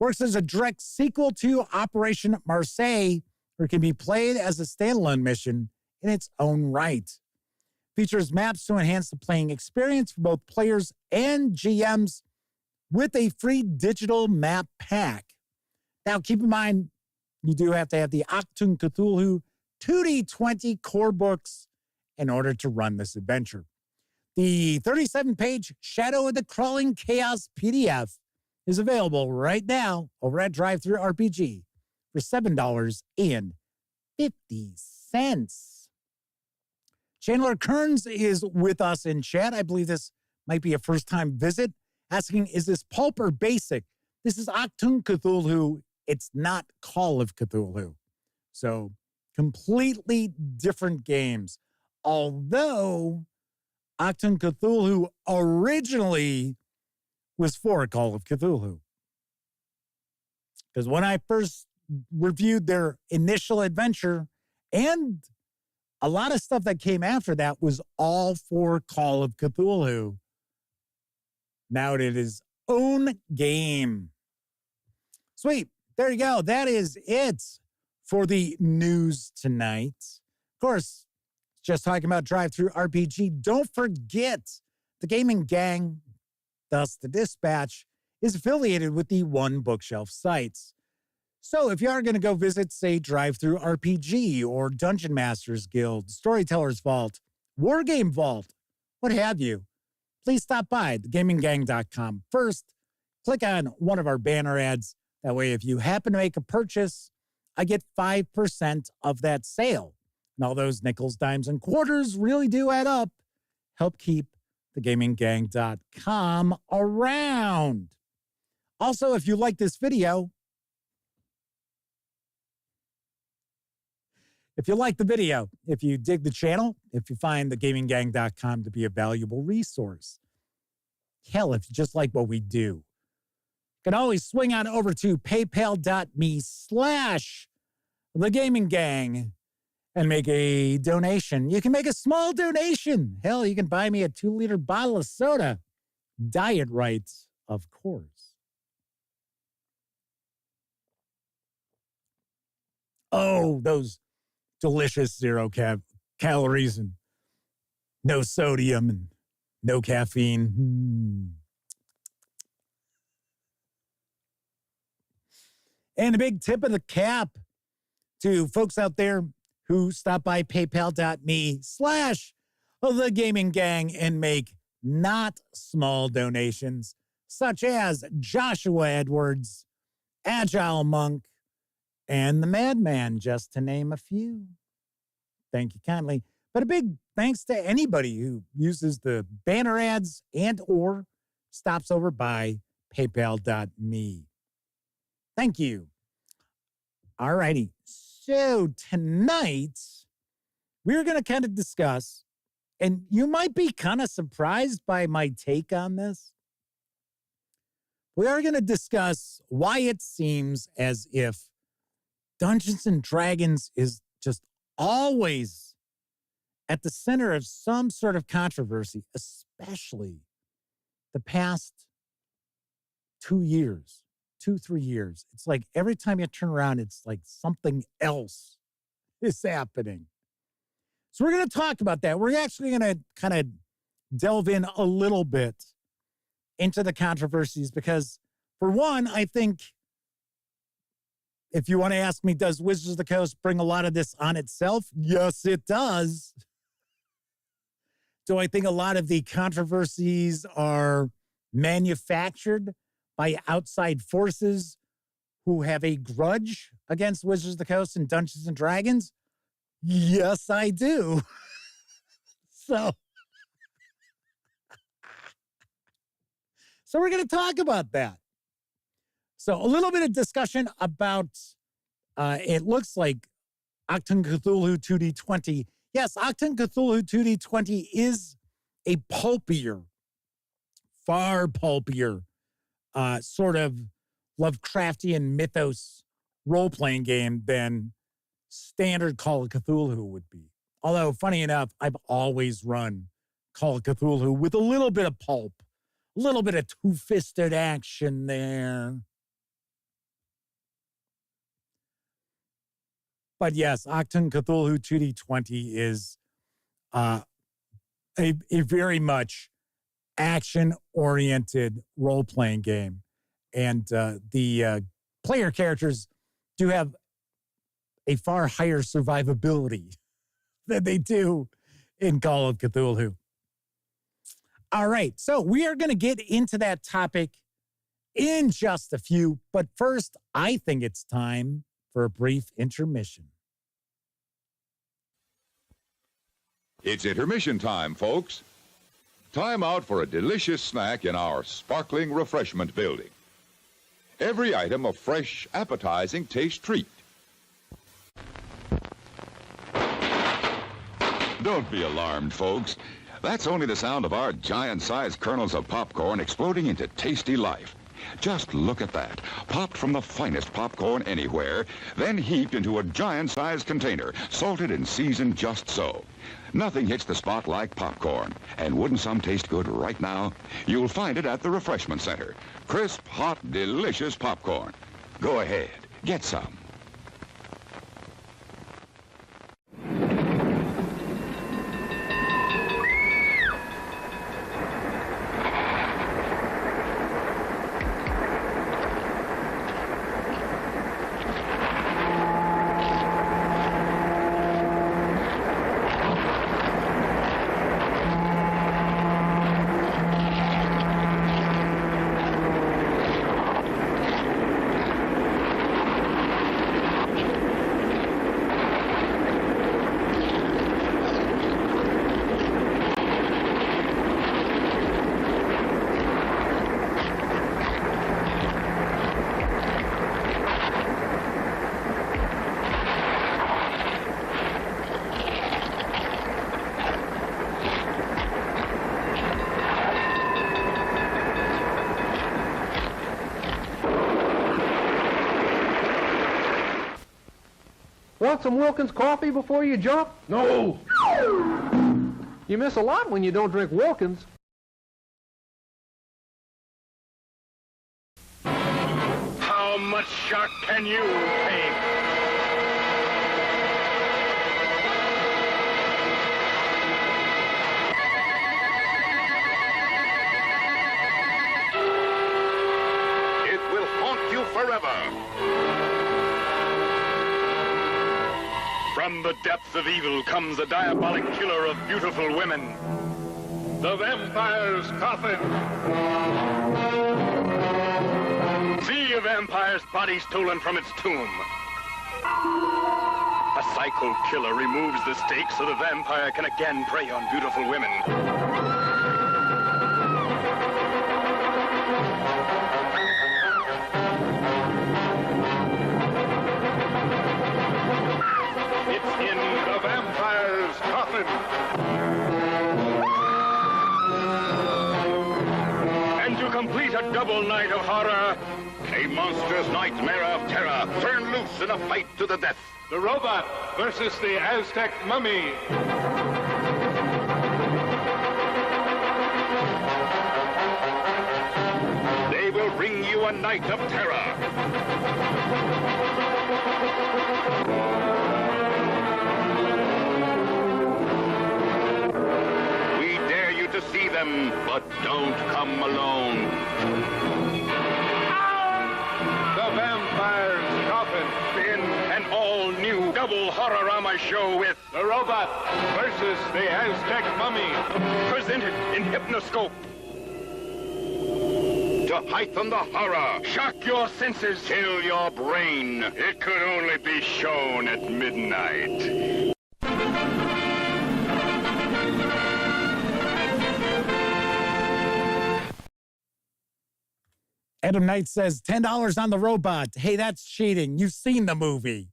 Works as a direct sequel to Operation Marseille, or can be played as a standalone mission in its own right. Features maps to enhance the playing experience for both players and GMs with a free digital map pack. Now, keep in mind, you do have to have the Achtung Cthulhu 2D20 core books in order to run this adventure. The 37-page Shadow of the Crawling Chaos PDF is available right now over at Drive-Thru RPG for $7.50. Chandler Kearns is with us in chat. I believe this might be a first-time visit, asking, is this pulp or basic? This is Achtung Cthulhu. It's not Call of Cthulhu. So completely different games. Although Achtung Cthulhu originally was for Call of Cthulhu. Because when I first reviewed their initial adventure, and a lot of stuff that came after that was all for Call of Cthulhu. Now it is his own game. Sweet. There you go. That is it for the news tonight. Of course, just talking about Drive-Thru RPG. Don't forget, the Gaming Gang, thus the Dispatch, is affiliated with the One Bookshelf sites. So if you are going to go visit, say, Drive-Thru RPG or Dungeon Masters Guild, Storyteller's Vault, Wargame Vault, what have you, please stop by thegaminggang.com. First, click on one of our banner ads. That way, if you happen to make a purchase, I get 5% of that sale. And all those nickels, dimes, and quarters really do add up. Help keep thegaminggang.com around. Also, if you like this video, if you like the video, if you dig the channel, if you find thegaminggang.com to be a valuable resource, hell, if you just like what we do, you can always swing on over to paypal.me/thegaminggang and make a donation. You can make a small donation. Hell, you can buy me a 2-liter bottle of soda. Diet rights, of course. Oh, those delicious 0 calories and no sodium and no caffeine. And a big tip of the cap to folks out there who stop by paypal.me/thegaminggang and make not small donations, such as Joshua Edwards, Agile Monk, and the Madman, just to name a few. Thank you kindly. But a big thanks to anybody who uses the banner ads and or stops over by paypal.me. Thank you. All righty. So tonight, we're going to kind of discuss, and you might be kind of surprised by my take on this. We are going to discuss why it seems as if Dungeons and Dragons is just always at the center of some sort of controversy, especially the past 2 years, 2-3 years. It's like every time you turn around, it's like something else is happening. So we're going to talk about that. We're actually going to kind of delve in a little bit into the controversies because, for one, I think If you want to ask me, does Wizards of the Coast bring a lot of this on itself? Yes, it does. Do I think a lot of the controversies are manufactured by outside forces who have a grudge against Wizards of the Coast and Dungeons and Dragons? Yes, I do. So we're going to talk about that. So a little bit of discussion about, it looks like Achtung Cthulhu 2D20. Yes, Achtung Cthulhu 2D20 is a pulpier, far pulpier, sort of Lovecraftian mythos role-playing game than standard Call of Cthulhu would be. Although, funny enough, I've always run Call of Cthulhu with a little bit of pulp, a little bit of two-fisted action there. But yes, Achtung Cthulhu 2D20 is a very much action-oriented role-playing game. And the player characters do have a far higher survivability than they do in Call of Cthulhu. All right, so we are going to get into that topic in just a few. But first, I think it's time for a brief intermission. It's intermission time, folks. Time out for a delicious snack in our sparkling refreshment building. Every item a fresh, appetizing taste treat. Don't be alarmed, folks. That's only the sound of our giant-sized kernels of popcorn exploding into tasty life. Just look at that. Popped from the finest popcorn anywhere, then heaped into a giant-sized container, salted and seasoned just so. Nothing hits the spot like popcorn. And wouldn't some taste good right now? You'll find it at the Refreshment Center. Crisp, hot, delicious popcorn. Go ahead, get some. Want some Wilkins coffee before you jump? No! You miss a lot when you don't drink Wilkins. How much shark can you take? It will haunt you forever. From the depths of evil comes a diabolic killer of beautiful women. The vampire's coffin. See a vampire's body stolen from its tomb. A psycho killer removes the stake so the vampire can again prey on beautiful women. It's in the vampire's coffin. And to complete a double night of horror, a monstrous nightmare of terror turned loose in a fight to the death. The robot versus the Aztec mummy. They will bring you a night of terror. We dare you to see them, but don't come alone. The vampire's coffin. double horrorama show with The Robot versus the Aztec Mummy. presented in Hypnoscope. To heighten the horror, shock your senses, chill your brain. It could only be shown at midnight. Adam Knight says, $10 on The Robot. Hey, that's cheating. You've seen the movie.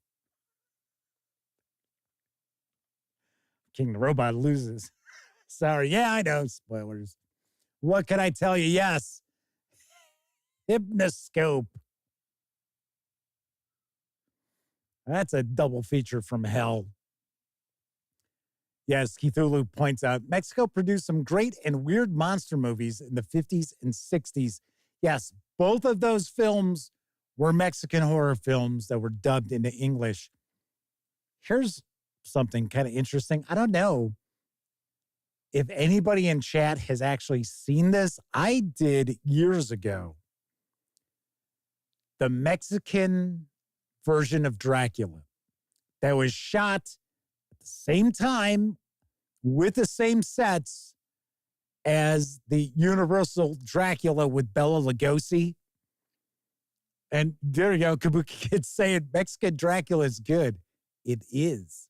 King the Robot loses. Sorry. Yeah, I know. Spoilers. What can I tell you? Yes. Hypnoscope. That's a double feature from hell. Yes, Cthulhu points out, Mexico produced some great and weird monster movies in the 50s and 60s. Yes, both of those films were Mexican horror films that were dubbed into English. Here's something kind of interesting. I don't know if anybody in chat has actually seen this. I did years ago. The Mexican version of Dracula that was shot at the same time with the same sets as the Universal Dracula with Bela Lugosi. And there you go, Kabuki Kid saying Mexican Dracula is good. It is.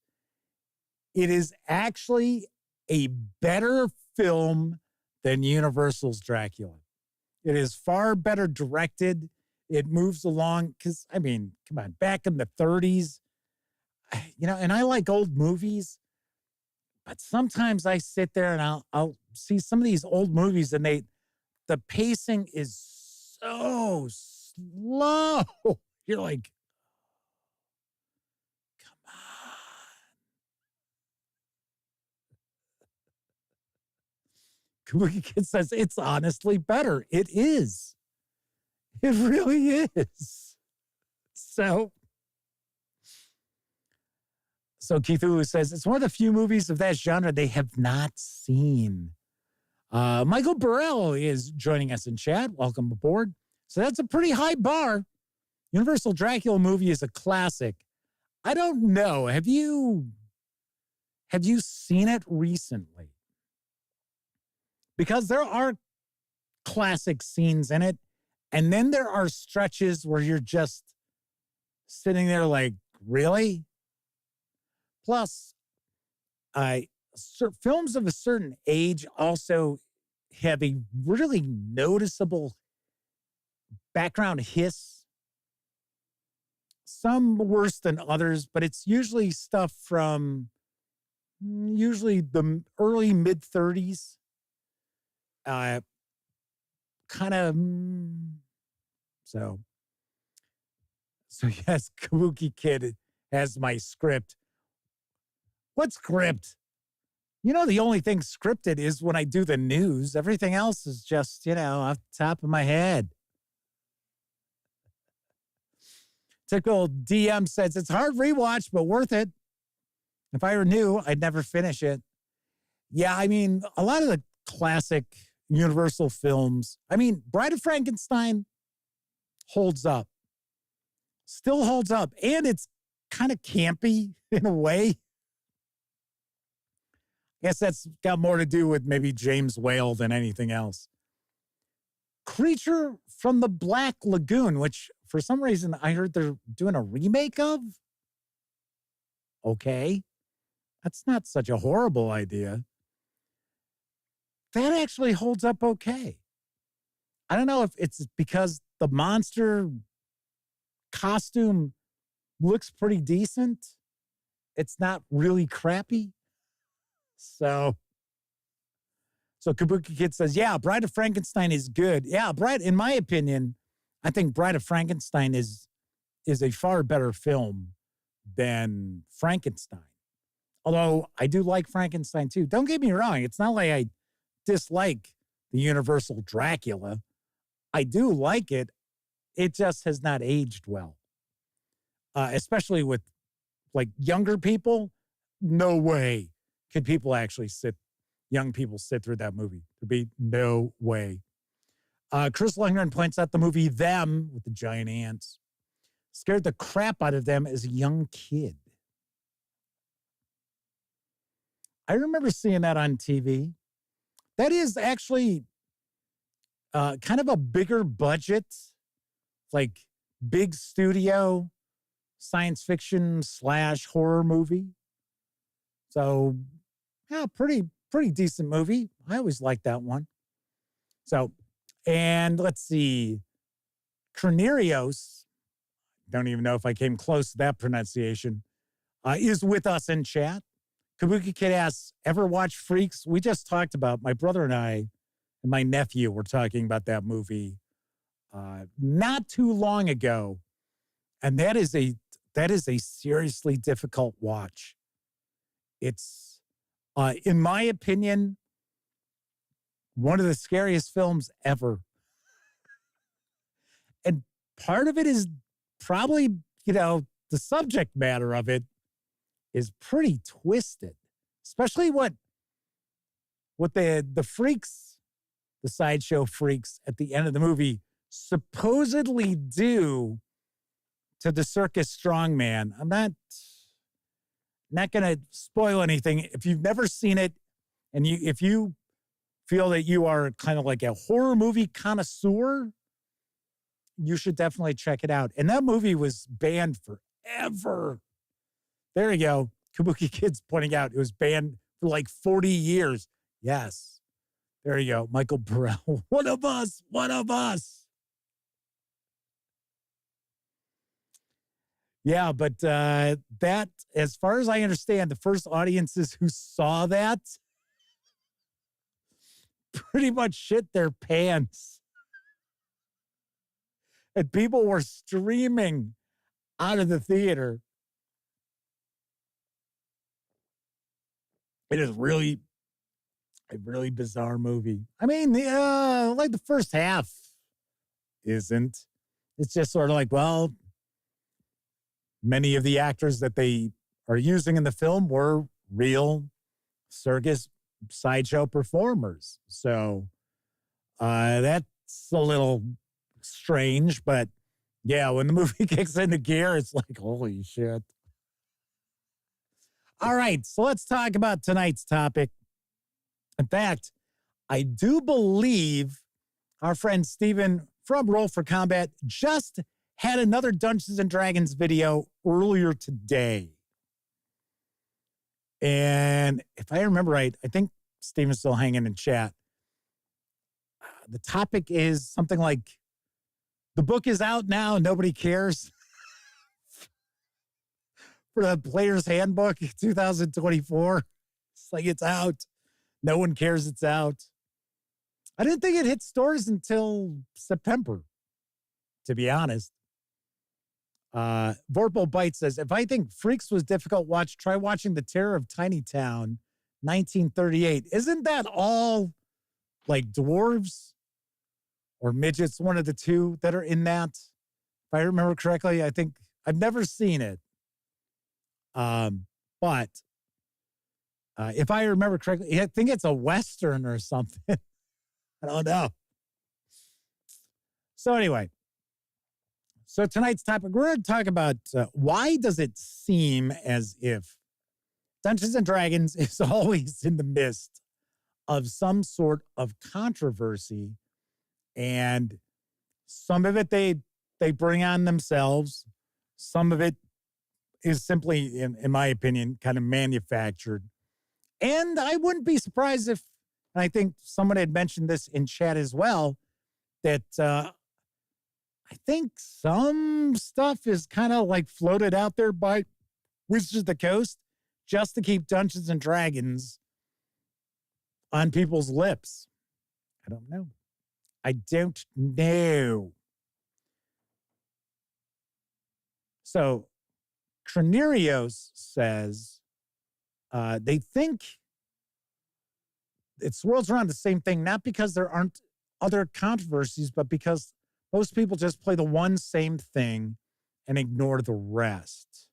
It is actually a better film than Universal's Dracula. It is far better directed. It moves along because, I mean, come on, back in the 30s, and I like old movies, but sometimes I sit there and I'll see some of these old movies and the pacing is so slow. You're like, come on. Kabuki Kid says, it's honestly better. It is. It really is. So Cthulhu says, it's one of the few movies of that genre they have not seen. Michael Burrell is joining us in chat. Welcome aboard. So that's a pretty high bar. Universal Dracula movie is a classic. I don't know. Have you seen it recently? Because there are classic scenes in it. And then there are stretches where you're just sitting there like, really? Plus, films of a certain age also have a really noticeable background hiss. Some worse than others, but it's usually stuff from usually the early mid-30s. So yes, Kabuki Kid has my script. What script? The only thing scripted is when I do the news. Everything else is just, off the top of my head. Typical DM says, it's hard rewatch, but worth it. If I were new, I'd never finish it. Yeah, I mean, a lot of the classic Universal films, Bride of Frankenstein holds up. Still holds up. And it's kind of campy in a way. I guess that's got more to do with maybe James Whale than anything else. Creature from the Black Lagoon, which for some reason I heard they're doing a remake of. Okay. That's not such a horrible idea. That actually holds up okay. I don't know if it's because the monster costume looks pretty decent. It's not really crappy. So Kabuki Kid says, yeah, Bride of Frankenstein is good. Yeah, in my opinion, I think Bride of Frankenstein is a far better film than Frankenstein. Although I do like Frankenstein too. Don't get me wrong. It's not like I dislike the Universal Dracula. I do like it. It just has not aged well. Especially with like younger people. No way could young people sit through that movie. There'd be no way. Chris Lundgren points out the movie Them with the giant ants. Scared the crap out of them as a young kid. I remember seeing that on TV. That is actually kind of a bigger budget, like big studio science fiction / horror movie. So, yeah, pretty decent movie. I always liked that one. So, and let's see, Cornerios, don't even know if I came close to that pronunciation, is with us in chat. Kabuki Kid asks, ever watch Freaks? We just talked about, my brother and I and my nephew were talking about that movie not too long ago. And that is a seriously difficult watch. It's, in my opinion, one of the scariest films ever. And part of it is probably, the subject matter of it is pretty twisted, especially what the freaks, the sideshow freaks at the end of the movie supposedly do to the circus strongman. I'm not going to spoil anything. If you've never seen it and if you feel that you are kind of like a horror movie connoisseur, you should definitely check it out. And that movie was banned forever. There you go. Kabuki Kid's pointing out it was banned for like 40 years. Yes. There you go. Michael Burrell. One of us. Yeah, but that, as far as I understand, the first audiences who saw that pretty much shit their pants. And people were streaming out of the theater. It is really a really bizarre movie. I mean, like the first half isn't. It's just sort of like, well, many of the actors that they are using in the film were real circus sideshow performers. So that's a little strange, but yeah, when the movie kicks into gear, it's like, holy shit. All right, so let's talk about tonight's topic. In fact, I do believe our friend Steven from Roll for Combat just had another Dungeons & Dragons video earlier today. And if I remember right, I think Steven's still hanging in chat. The topic is something like, the book is out now, nobody cares. For the Player's Handbook 2024. It's like, it's out. No one cares it's out. I didn't think it hit stores until September, to be honest. Vorpal Bite says, if I think Freaks was difficult watch, try watching The Terror of Tiny Town, 1938. Isn't that all like dwarves or midgets, one of the two that are in that? If I remember correctly, I think I've never seen it. But if I remember correctly, I think it's a Western or something. I don't know. So anyway, so tonight's topic, we're going to talk about why does it seem as if Dungeons & Dragons is always in the midst of some sort of controversy, and some of it they bring on themselves, some of it is simply, in my opinion, kind of manufactured. And I wouldn't be surprised if, and I think someone had mentioned this in chat as well, that I think some stuff is kind of like floated out there by Wizards of the Coast just to keep Dungeons & Dragons on people's lips. I don't know. So, Cronerios says they think it swirls around the same thing, not because there aren't other controversies, but because most people just play the one same thing and ignore the rest.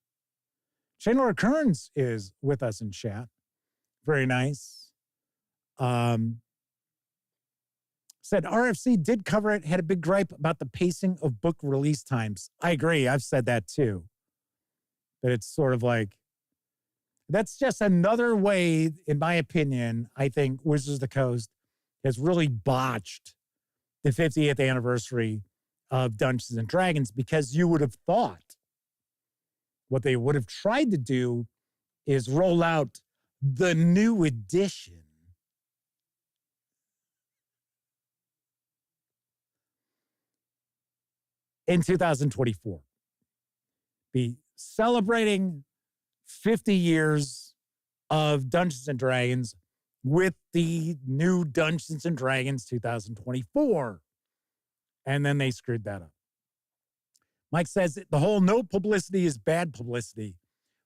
Chandler Kearns is with us in chat. Very nice. Said RFC did cover it, had a big gripe about the pacing of book release times. I agree. I've said that too. That it's sort of like, That's just another way, in my opinion, I think Wizards of the Coast has really botched the 50th anniversary of Dungeons and Dragons, because you would have thought what they would have tried to do is roll out the new edition in 2024. Be celebrating 50 years of Dungeons and Dragons with the new Dungeons and Dragons 2024. And then they screwed that up. Mike says the whole no publicity is bad publicity.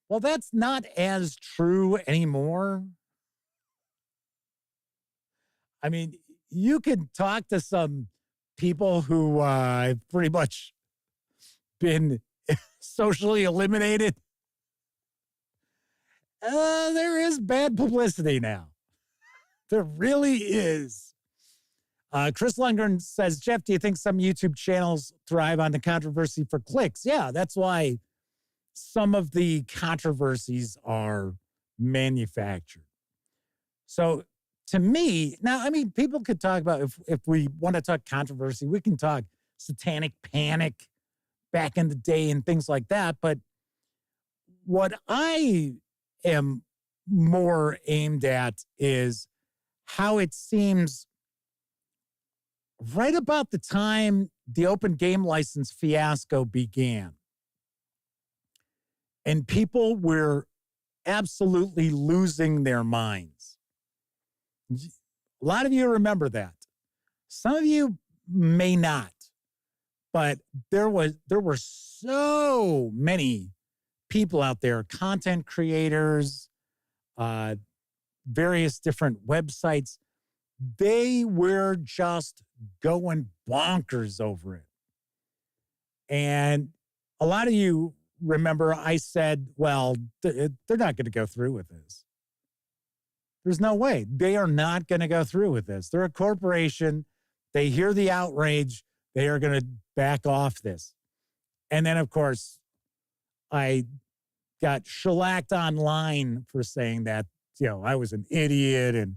Well, that's not as true anymore. I mean, you can talk to some people who have pretty much been socially eliminated. There is bad publicity now. There really is. Chris Lundgren says, Jeff, do you think some YouTube channels thrive on the controversy for clicks? Yeah, that's why some of the controversies are manufactured. So to me, now, I mean, people could talk about, if we want to talk controversy, we can talk satanic panic back in the day and things like that. But what I am more aimed at is how it seems right about the time the open game license fiasco began, and people were absolutely losing their minds. A lot of you remember that. Some of you may not, but there were so many people out there, content creators, various different websites. They were just going bonkers over it. And a lot of you remember I said, well, they're not going to go through with this. There's no way. They are not going to go through with this. They're a corporation. They hear the outrage. They are going to back off this. And then, of course, I got shellacked online for saying that, I was an idiot and,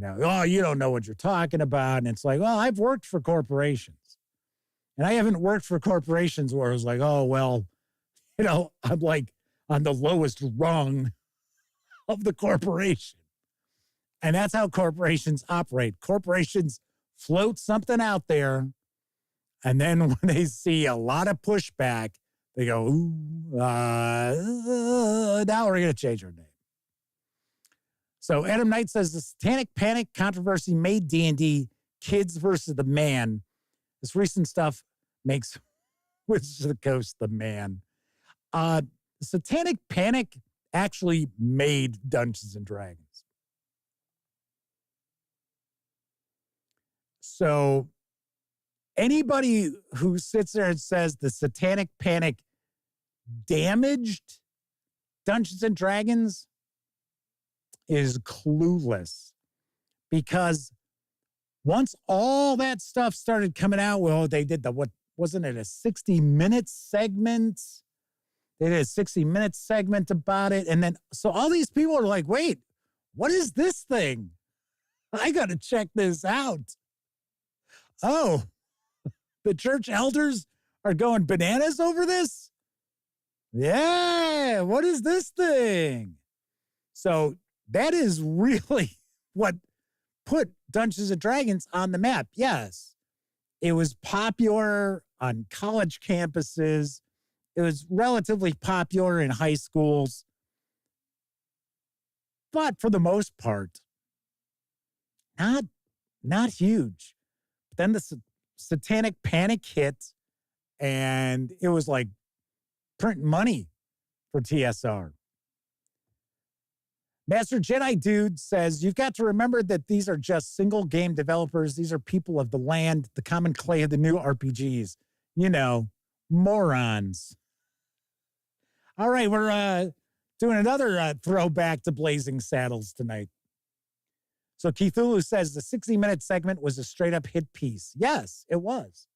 oh, you don't know what you're talking about. And it's like, well, I've worked for corporations. And I haven't worked for corporations where it was like, oh, well, I'm like on the lowest rung of the corporation. And that's how corporations operate. Corporations float something out there. And then when they see a lot of pushback, they go, ooh, now we're going to change our name. So Adam Knight says the satanic panic controversy made D&D kids versus the man. This recent stuff makes Wizards of the Coast the man. Satanic panic actually made Dungeons and Dragons. So anybody who sits there and says the satanic panic damaged Dungeons and Dragons is clueless, because once all that stuff started coming out, well, they did what wasn't it, a 60-minute segment? They did a 60-minute segment about it. And then, so all these people are like, wait, what is this thing? I got to check this out. Oh, the church elders are going bananas over this? Yeah, what is this thing? So that is really what put Dungeons and Dragons on the map. Yes, it was popular on college campuses. It was relatively popular in high schools. But for the most part, not huge. But then the satanic panic hit, and it was like printing money for TSR. Master Jedi Dude says, you've got to remember that these are just single game developers. These are people of the land, the common clay of the new RPGs. Morons. All right, we're doing another throwback to Blazing Saddles tonight. So Keithulu says the 60-minute segment was a straight-up hit piece. Yes, it was.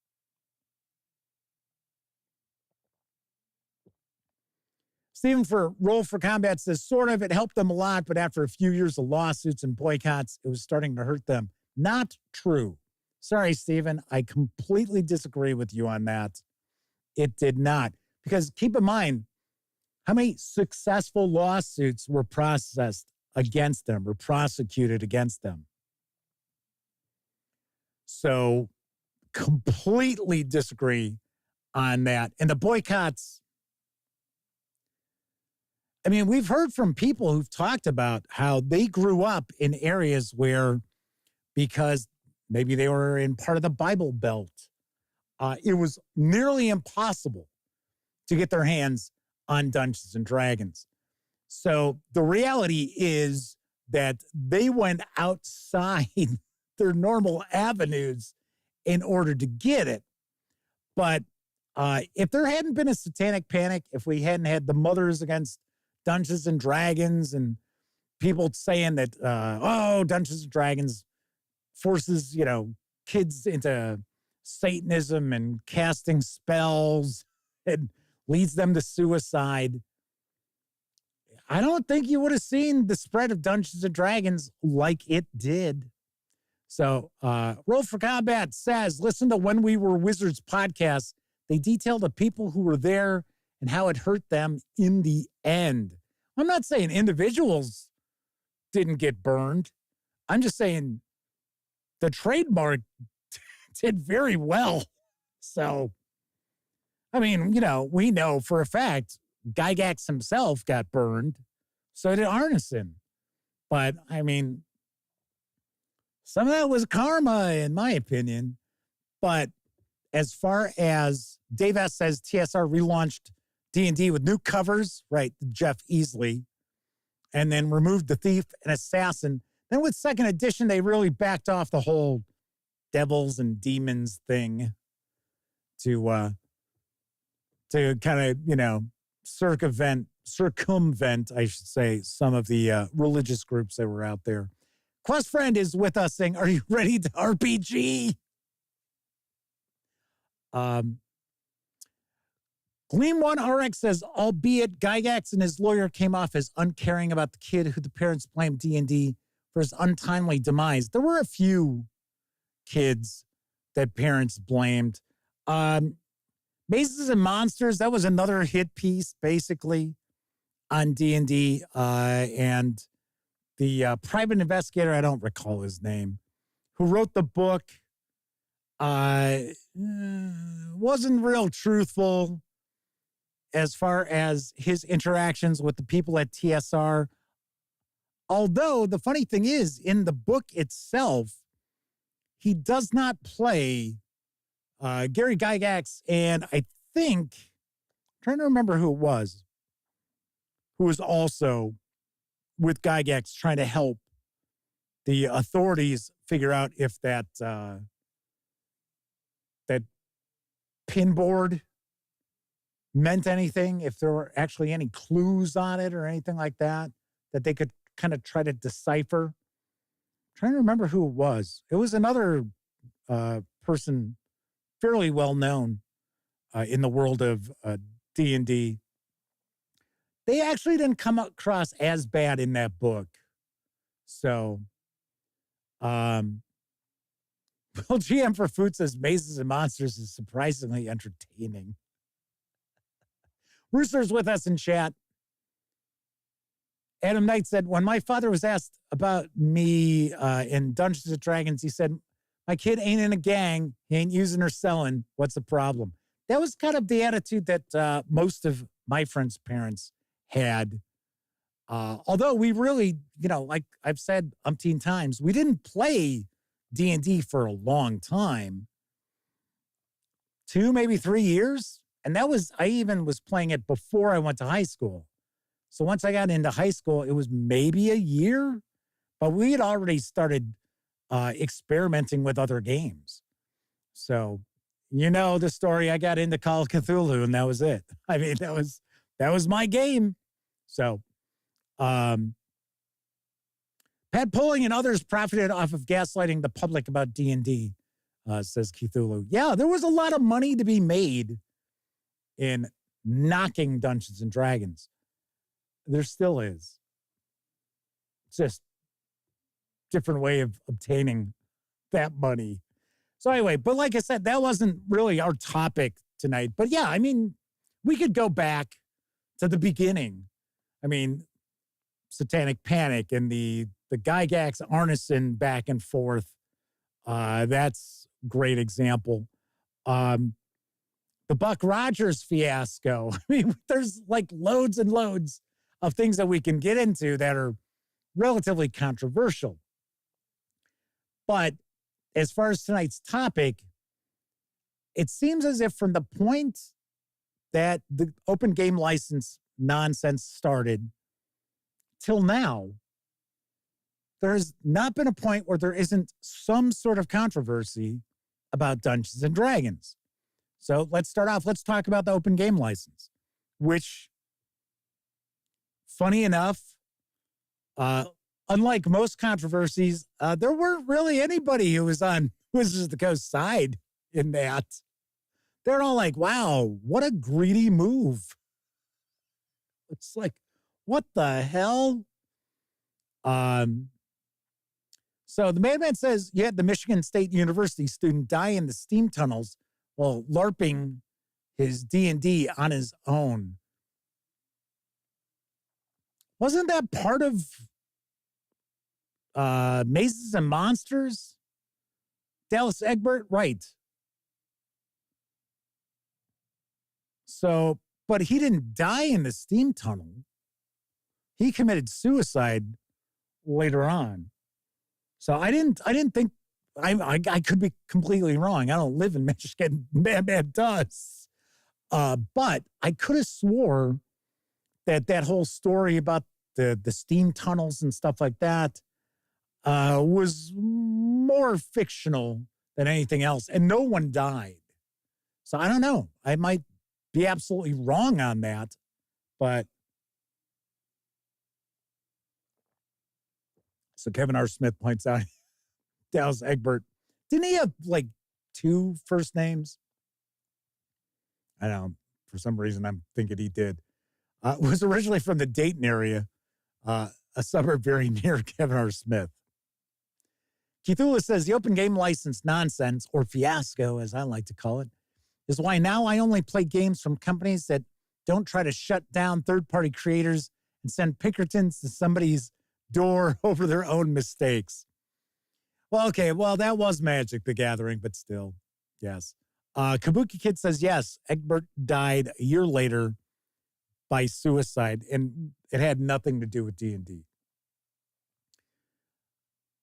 Stephen for Roll for Combat says, sort of, it helped them a lot, but after a few years of lawsuits and boycotts, it was starting to hurt them. Not true. Sorry, Stephen. I completely disagree with you on that. It did not. Because keep in mind, how many successful lawsuits were processed against them or prosecuted against them? So completely disagree on that. And the boycotts, I mean, we've heard from people who've talked about how they grew up in areas where, because maybe they were in part of the Bible Belt, it was nearly impossible to get their hands on Dungeons and Dragons. So the reality is that they went outside their normal avenues in order to get it. But if there hadn't been a satanic panic, if we hadn't had the Mothers Against Dungeons and Dragons and people saying that, Dungeons and Dragons forces, kids into Satanism and casting spells and leads them to suicide, I don't think you would have seen the spread of Dungeons and Dragons like it did. So Roll for Combat says, listen to When We Were Wizards podcast. They detail the people who were there and how it hurt them in the end. I'm not saying individuals didn't get burned. I'm just saying the trademark did very well. So, I mean, we know for a fact Gygax himself got burned. So did Arneson. But, I mean, some of that was karma, in my opinion. But as far as Dave S. says, TSR relaunched D&D with new covers, right, Jeff Easley, and then removed the Thief and Assassin. Then with second edition, they really backed off the whole devils and demons thing to kind of, circumvent, I should say, some of the religious groups that were out there. Quest Friend is with us saying, are you ready to RPG? Gleam One RX says, albeit Gygax and his lawyer came off as uncaring about the kid who the parents blamed D&D for his untimely demise. There were a few kids that parents blamed. Mazes and Monsters, that was another hit piece, basically, on D&D. And the private investigator, I don't recall his name, who wrote the book, wasn't real truthful as far as his interactions with the people at TSR. Although the funny thing is, in the book itself, he does not play Gary Gygax, and I think, I'm trying to remember who it was, who was also with Gygax trying to help the authorities figure out if that pinboard meant anything, if there were actually any clues on it or anything like that they could kind of try to decipher. I'm trying to remember who it was. It was another person fairly well known in the world of D&D. They actually didn't come across as bad in that book. So, Bill GM for Food says Mazes and Monsters is surprisingly entertaining. Rooster's with us in chat. Adam Knight said, when my father was asked about me in Dungeons and Dragons, he said, my kid ain't in a gang. He ain't using or selling. What's the problem? That was kind of the attitude that most of my friends' parents had. Although we really, like I've said umpteen times, we didn't play D&D for a long time. 2, maybe 3 years. And I even was playing it before I went to high school. So once I got into high school, it was maybe a year, but we had already started experimenting with other games. So, the story, I got into Call of Cthulhu and that was it. I mean, that was my game. So, Pat Pulling and others profited off of gaslighting the public about D&D, says Cthulhu. Yeah, there was a lot of money to be made in knocking Dungeons and Dragons. There still is. It's just different way of obtaining that money. So anyway, but like I said, that wasn't really our topic tonight. But yeah, I mean, we could go back to the beginning. I mean, Satanic Panic and the Gygax Arneson back and forth. That's a great example. The Buck Rogers fiasco. I mean, there's like loads and loads of things that we can get into that are relatively controversial. But as far as tonight's topic, it seems as if from the point that the open game license nonsense started till now, there has not been a point where there isn't some sort of controversy about Dungeons and Dragons. So let's start off. Let's talk about the open game license, which, funny enough, unlike most controversies, there weren't really anybody who was on Wizards of the Coast side in that. They're all like, wow, what a greedy move. It's like, what the hell? So the Madman says you had the Michigan State University student die in the steam tunnels while LARPing his D&D on his own. Wasn't that part of Mazes and Monsters? Dallas Egbert? Right. So, but he didn't die in the steam tunnel. He committed suicide later on. So I didn't think, I could be completely wrong. I don't live in Michigan. Madman does. But I could have swore that whole story about the steam tunnels and stuff like that was more fictional than anything else. And no one died. So I don't know. I might be absolutely wrong on that. But so Kevin R. Smith points out, Dallas Egbert, didn't he have like 2 first names? I don't know. For some reason, I'm thinking he did. Was originally from the Dayton area, a suburb very near Kevin R. Smith. Keithula says the open game license nonsense, or fiasco, as I like to call it, is why now I only play games from companies that don't try to shut down third-party creators and send Pinkertons to somebody's door over their own mistakes. Well, okay, well, that was Magic the Gathering, but still, yes. Kabuki Kid says, yes, Egbert died a year later by suicide, and it had nothing to do with D&D.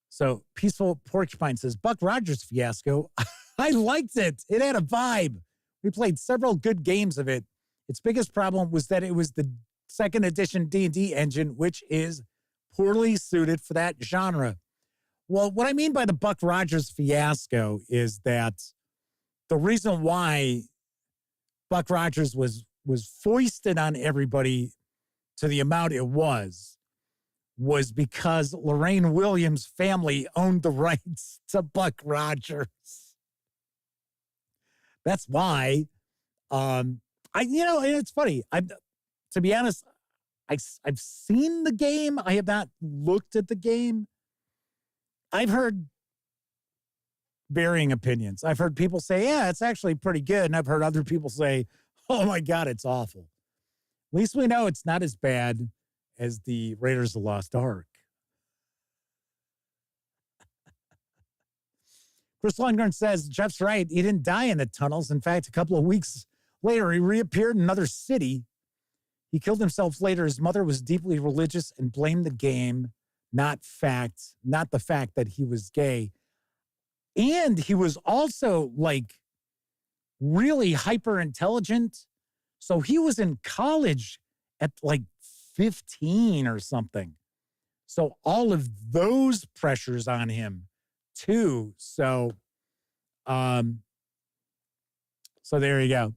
So Peaceful Porcupine says, Buck Rogers fiasco. I liked it. It had a vibe. We played several good games of it. Its biggest problem was that it was the second edition D&D engine, which is poorly suited for that genre. Well, what I mean by the Buck Rogers fiasco is that the reason why Buck Rogers was foisted on everybody to the amount it was because Lorraine Williams' family owned the rights to Buck Rogers. That's why. And it's funny. To be honest, I've seen the game. I have not looked at the game. I've heard varying opinions. I've heard people say, yeah, it's actually pretty good. And I've heard other people say, oh my God, it's awful. At least we know it's not as bad as the Raiders of the Lost Ark. Chris Lundgren says, Jeff's right. He didn't die in the tunnels. In fact, a couple of weeks later, he reappeared in another city. He killed himself later. His mother was deeply religious and blamed the game, not the fact that he was gay. And he was also like really hyper intelligent. So he was in college at like 15 or something. So all of those pressures on him too. So there you go.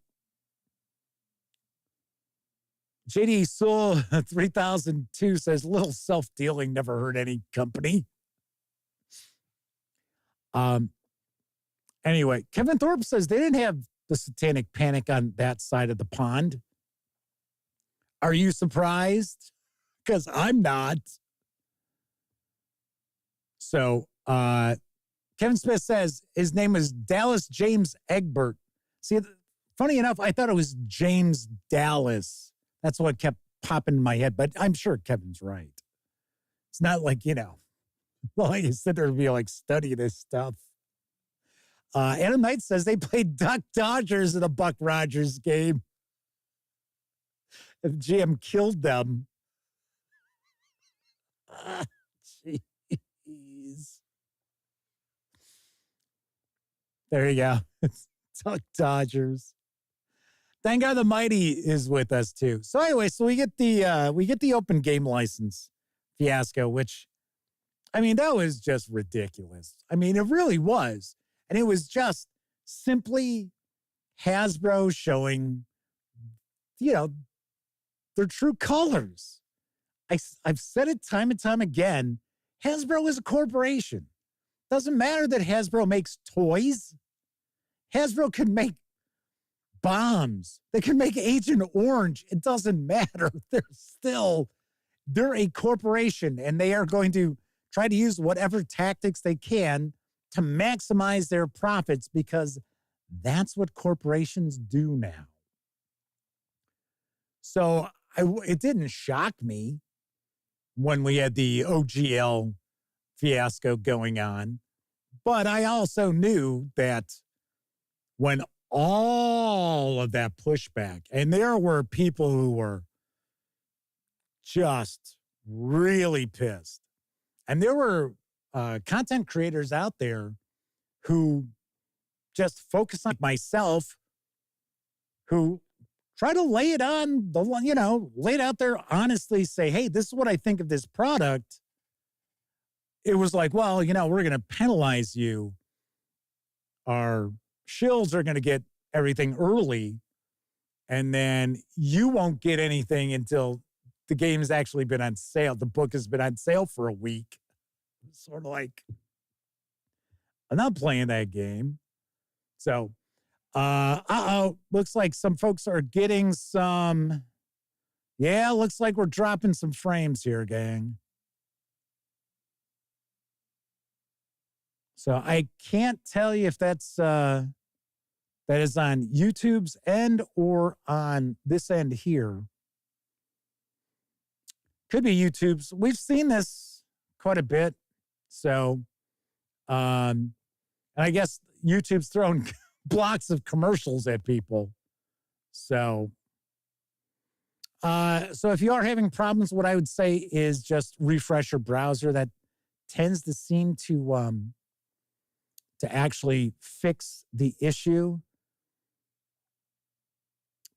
JD Soul 3002 says, little self-dealing never hurt any company. Anyway, Kevin Thorpe says they didn't have the Satanic Panic on that side of the pond. Are you surprised? because I'm not. So Kevin Smith says his name is Dallas James Egbert. See, funny enough, I thought it was James Dallas. That's what kept popping in my head, but I'm sure Kevin's right. It's not like, well, you sit there and be like, study this stuff. Adam Knight says they played Duck Dodgers in a Buck Rogers game. If GM killed them. Jeez. There you go. Duck Dodgers. Thank God the Mighty is with us too. So anyway, so we get the open game license fiasco, which, I mean, that was just ridiculous. I mean, it really was. And it was just simply Hasbro showing, their true colors. I've said it time and time again. Hasbro is a corporation. Doesn't matter that Hasbro makes toys. Hasbro can make bombs. They can make Agent Orange. It doesn't matter. They're a corporation, and they are going to try to use whatever tactics they can to maximize their profits, because that's what corporations do now. So it didn't shock me when we had the OGL fiasco going on, but I also knew that when all of that pushback, and there were people who were just really pissed, and there were content creators out there who just focus on myself, who try to lay it on lay it out there honestly, say, hey, this is what I think of this product. It was like, well, we're going to penalize you. Our shills are going to get everything early, and then you won't get anything until the game's actually been on sale. The book has been on sale for a week. Sort of like, I'm not playing that game. So, looks like some folks are getting some. Yeah, looks like we're dropping some frames here, gang. So I can't tell you if that is on YouTube's end or on this end here. Could be YouTube's. We've seen this quite a bit. So, and I guess YouTube's throwing blocks of commercials at people. So if you are having problems, what I would say is just refresh your browser. That tends to seem to actually fix the issue.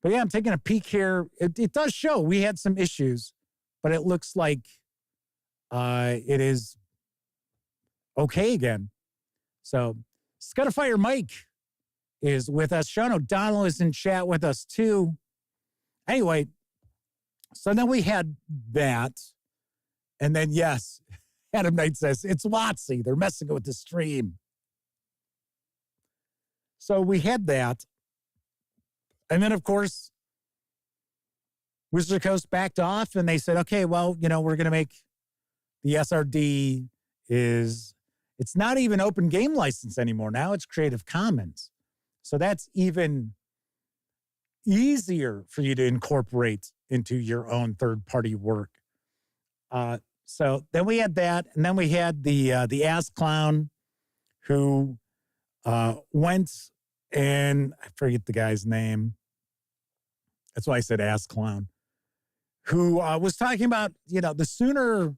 But yeah, I'm taking a peek here. It does show we had some issues, but it looks like it is okay again. So Scutterfire Mike is with us. Sean O'Donnell is in chat with us too. Anyway, so then we had that. And then, yes, Adam Knight says, it's WotC. They're messing with the stream. So we had that. And then, of course, Wizard Coast backed off and they said, okay, well, we're going to make the SRD it's not even open game license anymore. Now it's Creative Commons. So that's even easier for you to incorporate into your own third-party work. So then we had that, and then we had the Ass Clown who went, and I forget the guy's name. That's why I said Ass Clown, who was talking about, the sooner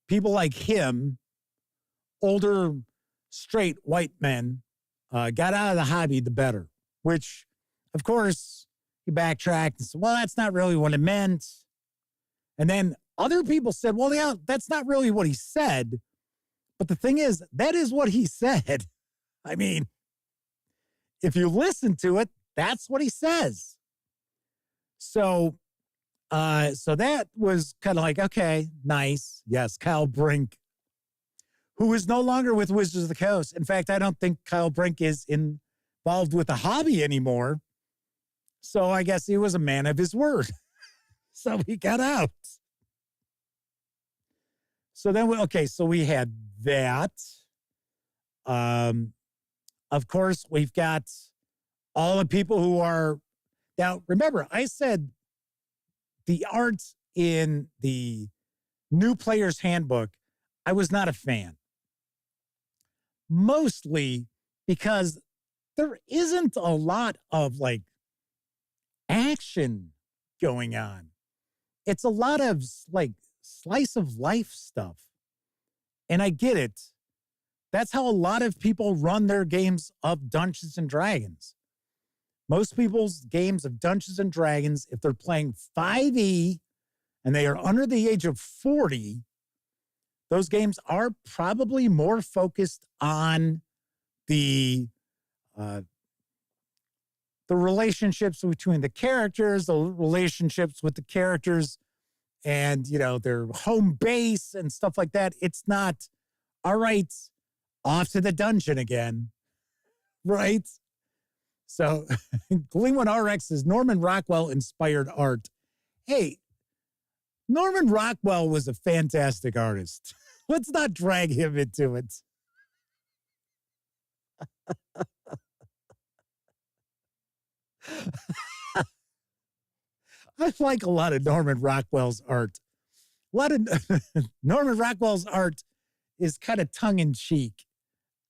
people like him, older, straight white men, got out of the hobby, the better. Which, of course, he backtracked and said, well, that's not really what it meant. And then other people said, well, yeah, that's not really what he said. But the thing is, that is what he said. I mean, if you listen to it, that's what he says. So that was kind of like, okay, nice. Yes, Kyle Brink, who is no longer with Wizards of the Coast. In fact, I don't think Kyle Brink is involved with the hobby anymore. So I guess he was a man of his word. So he got out. So then, so we had that. Of course, we've got all the people who are, now remember, I said the art in the new player's handbook, I was not a fan. Mostly because there isn't a lot of like action going on. It's a lot of like slice of life stuff. And I get it. That's how a lot of people run their games of Dungeons and Dragons. Most people's games of Dungeons and Dragons, if they're playing 5e and they are under the age of 40, those games are probably more focused on the relationships between the characters, the relationships with the characters and, their home base and stuff like that. It's not, all right, off to the dungeon again, right? So Gleeman RX says Norman Rockwell inspired art. Hey, Norman Rockwell was a fantastic artist. Let's not drag him into it. I like a lot of Norman Rockwell's art. A lot of Norman Rockwell's art is kind of tongue-in-cheek.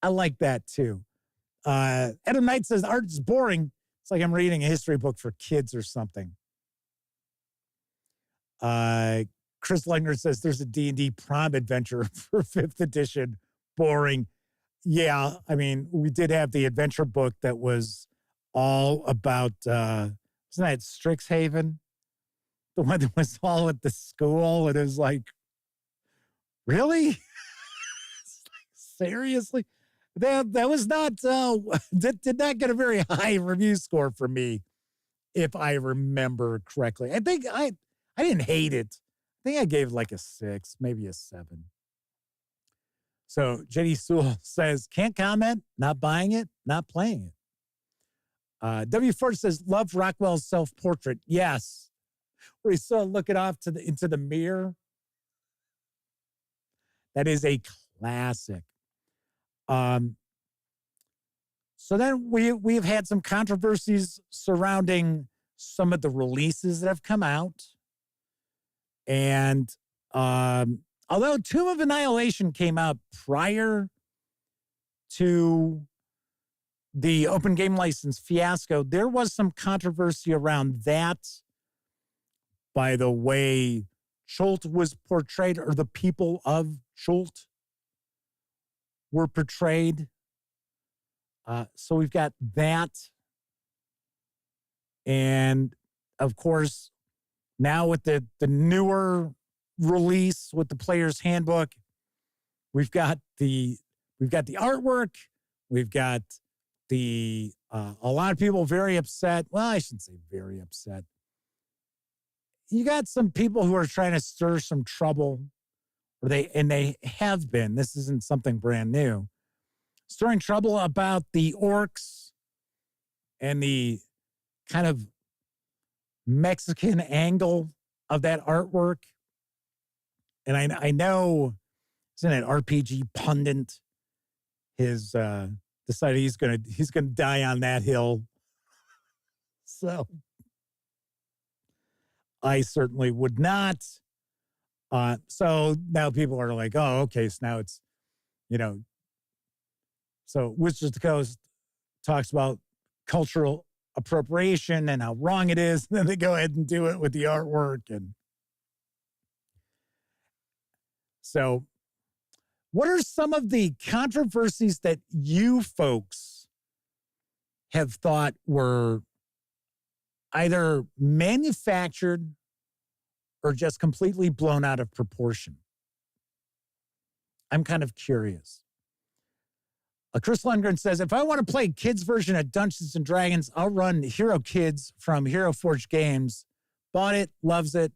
I like that too. Adam Knight says art is boring. It's like I'm reading a history book for kids or something. Chris Legner says there's a D&D prom adventure for 5th edition. Boring. Yeah, I mean, we did have the adventure book that was all about, wasn't that Strixhaven? The one that was all at the school. And it was like, really? It's like, seriously? That was not, did not get a very high review score from me, if I remember correctly. I think I didn't hate it. I think I gave it like a 6, maybe a 7. So Jenny Sewell says, can't comment, not buying it, not playing it. W. Ford says, love Rockwell's self-portrait. Yes. Where he's still looking off into the mirror. That is a classic. So then we've had some controversies surrounding some of the releases that have come out. And although Tomb of Annihilation came out prior to the open game license fiasco, there was some controversy around that by the way Chult was portrayed, or the people of Chult were portrayed. So we've got that. And of course, now with the newer release with the player's handbook, we've got the artwork, we've got the a lot of people very upset. Well, I shouldn't say very upset. You got some people who are trying to stir some trouble, or they have been. This isn't something brand new. Stirring trouble about the orcs and the kind of Mexican angle of that artwork. And I know, isn't it RPG Pundit? His decided he's gonna die on that hill. So I certainly would not. So now people are like, oh, okay, so now it's, so Wizards of the Coast talks about cultural appropriation and how wrong it is. And then they go ahead and do it with the artwork. And so what are some of the controversies that you folks have thought were either manufactured or just completely blown out of proportion? I'm kind of curious. Chris Lundgren says, if I want to play kids' version of Dungeons & Dragons, I'll run Hero Kids from Hero Forge Games. Bought it, loves it.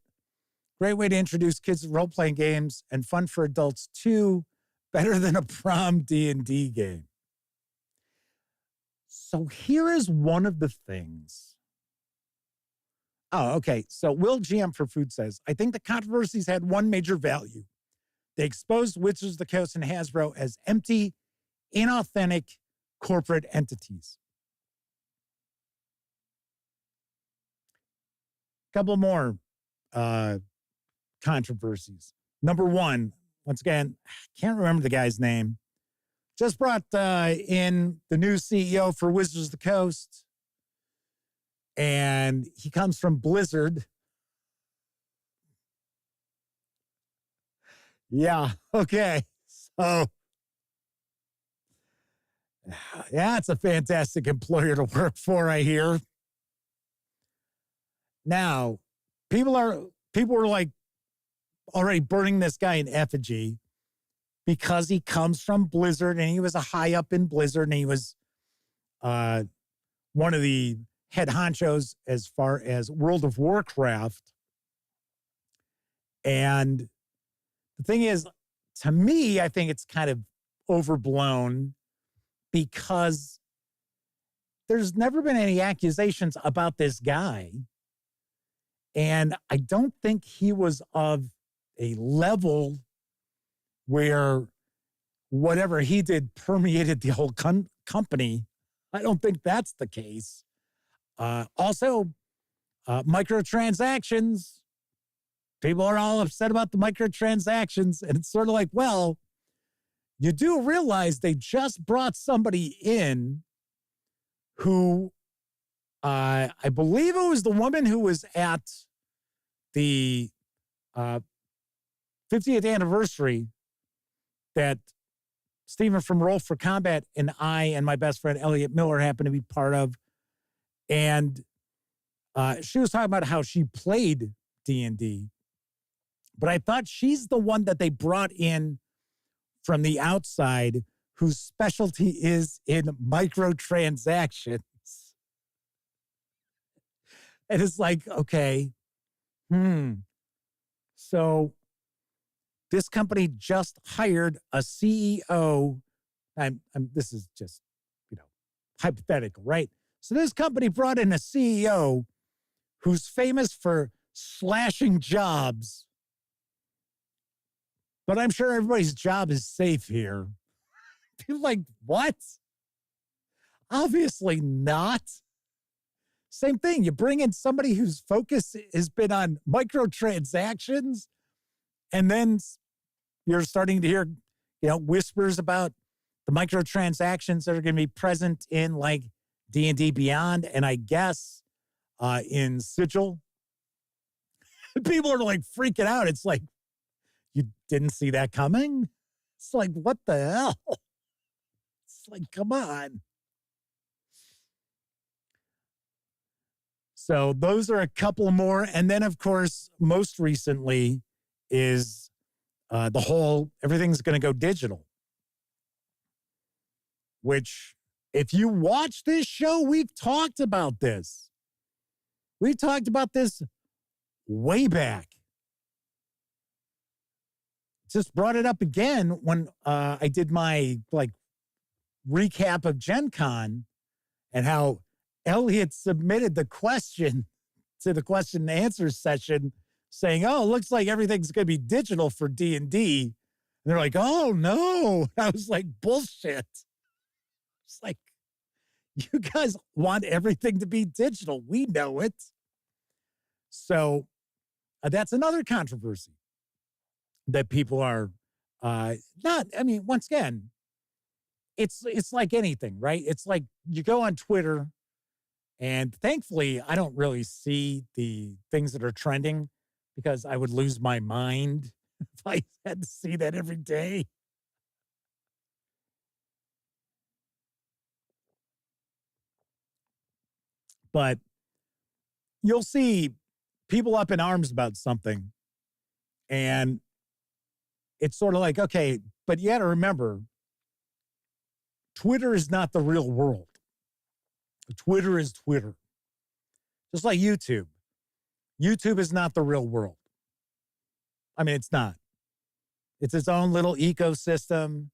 Great way to introduce kids to role-playing games and fun for adults, too. Better than a prom D&D game. So here is one of the things. Oh, okay. So Will GM for Food says, I think the controversies had one major value. They exposed Wizards of the Coast and Hasbro as empty, inauthentic corporate entities. Couple more controversies. Number one, once again, I can't remember the guy's name. Just brought in the new CEO for Wizards of the Coast. And he comes from Blizzard. Yeah, okay. So, yeah, it's a fantastic employer to work for, I hear. Now, people were like already burning this guy in effigy because he comes from Blizzard and he was a high up in Blizzard and he was one of the head honchos as far as World of Warcraft. And the thing is, to me, I think it's kind of overblown because there's never been any accusations about this guy. And I don't think he was of a level where whatever he did permeated the whole company. I don't think that's the case. Also, microtransactions. People are all upset about the microtransactions. And it's sort of like, well, you do realize they just brought somebody in who, I believe it was the woman who was at the 50th anniversary that Stephen from Roll for Combat and I and my best friend Elliot Miller happened to be part of. And she was talking about how she played D&D. But I thought she's the one that they brought in from the outside whose specialty is in microtransactions. And it's like, okay, so this company just hired a CEO. This is just, hypothetical, right? So this company brought in a CEO who's famous for slashing jobs. But I'm sure everybody's job is safe here. People like, what? Obviously not. Same thing. You bring in somebody whose focus has been on microtransactions, and then you're starting to hear, whispers about the microtransactions that are going to be present in like D&D Beyond, and I guess in Sigil. People are like freaking out. It's like, you didn't see that coming? It's like, what the hell? It's like, come on. So those are a couple more. And then, of course, most recently is the whole everything's going to go digital. Which, if you watch this show, we've talked about this. We talked about this way back. Just brought it up again when I did my recap of Gen Con and how Elliot submitted the question to the question and answer session saying, oh, it looks like everything's going to be digital for D&D. And they're like, oh, no. I was like, bullshit. It's like, you guys want everything to be digital. We know it. So that's another controversy that people are once again, it's like anything, right? It's like you go on Twitter, and thankfully I don't really see the things that are trending because I would lose my mind if I had to see that every day. But you'll see people up in arms about something, and it's sort of like, okay, but you got to remember, Twitter is not the real world. Twitter is Twitter. Just like YouTube. YouTube is not the real world. I mean, it's not. It's its own little ecosystem.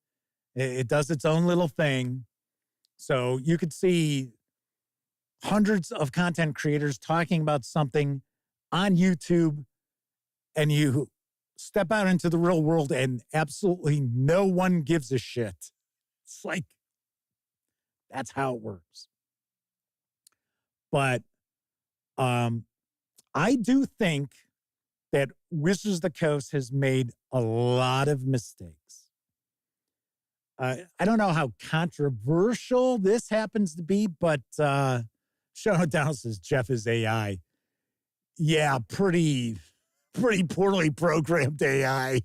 It does its own little thing. So you could see hundreds of content creators talking about something on YouTube, and you step out into the real world and absolutely no one gives a shit. It's like, that's how it works. But I do think that Wizards of the Coast has made a lot of mistakes. I don't know how controversial this happens to be, but Sean O'Donnell says Jeff is AI. Yeah, pretty poorly programmed AI.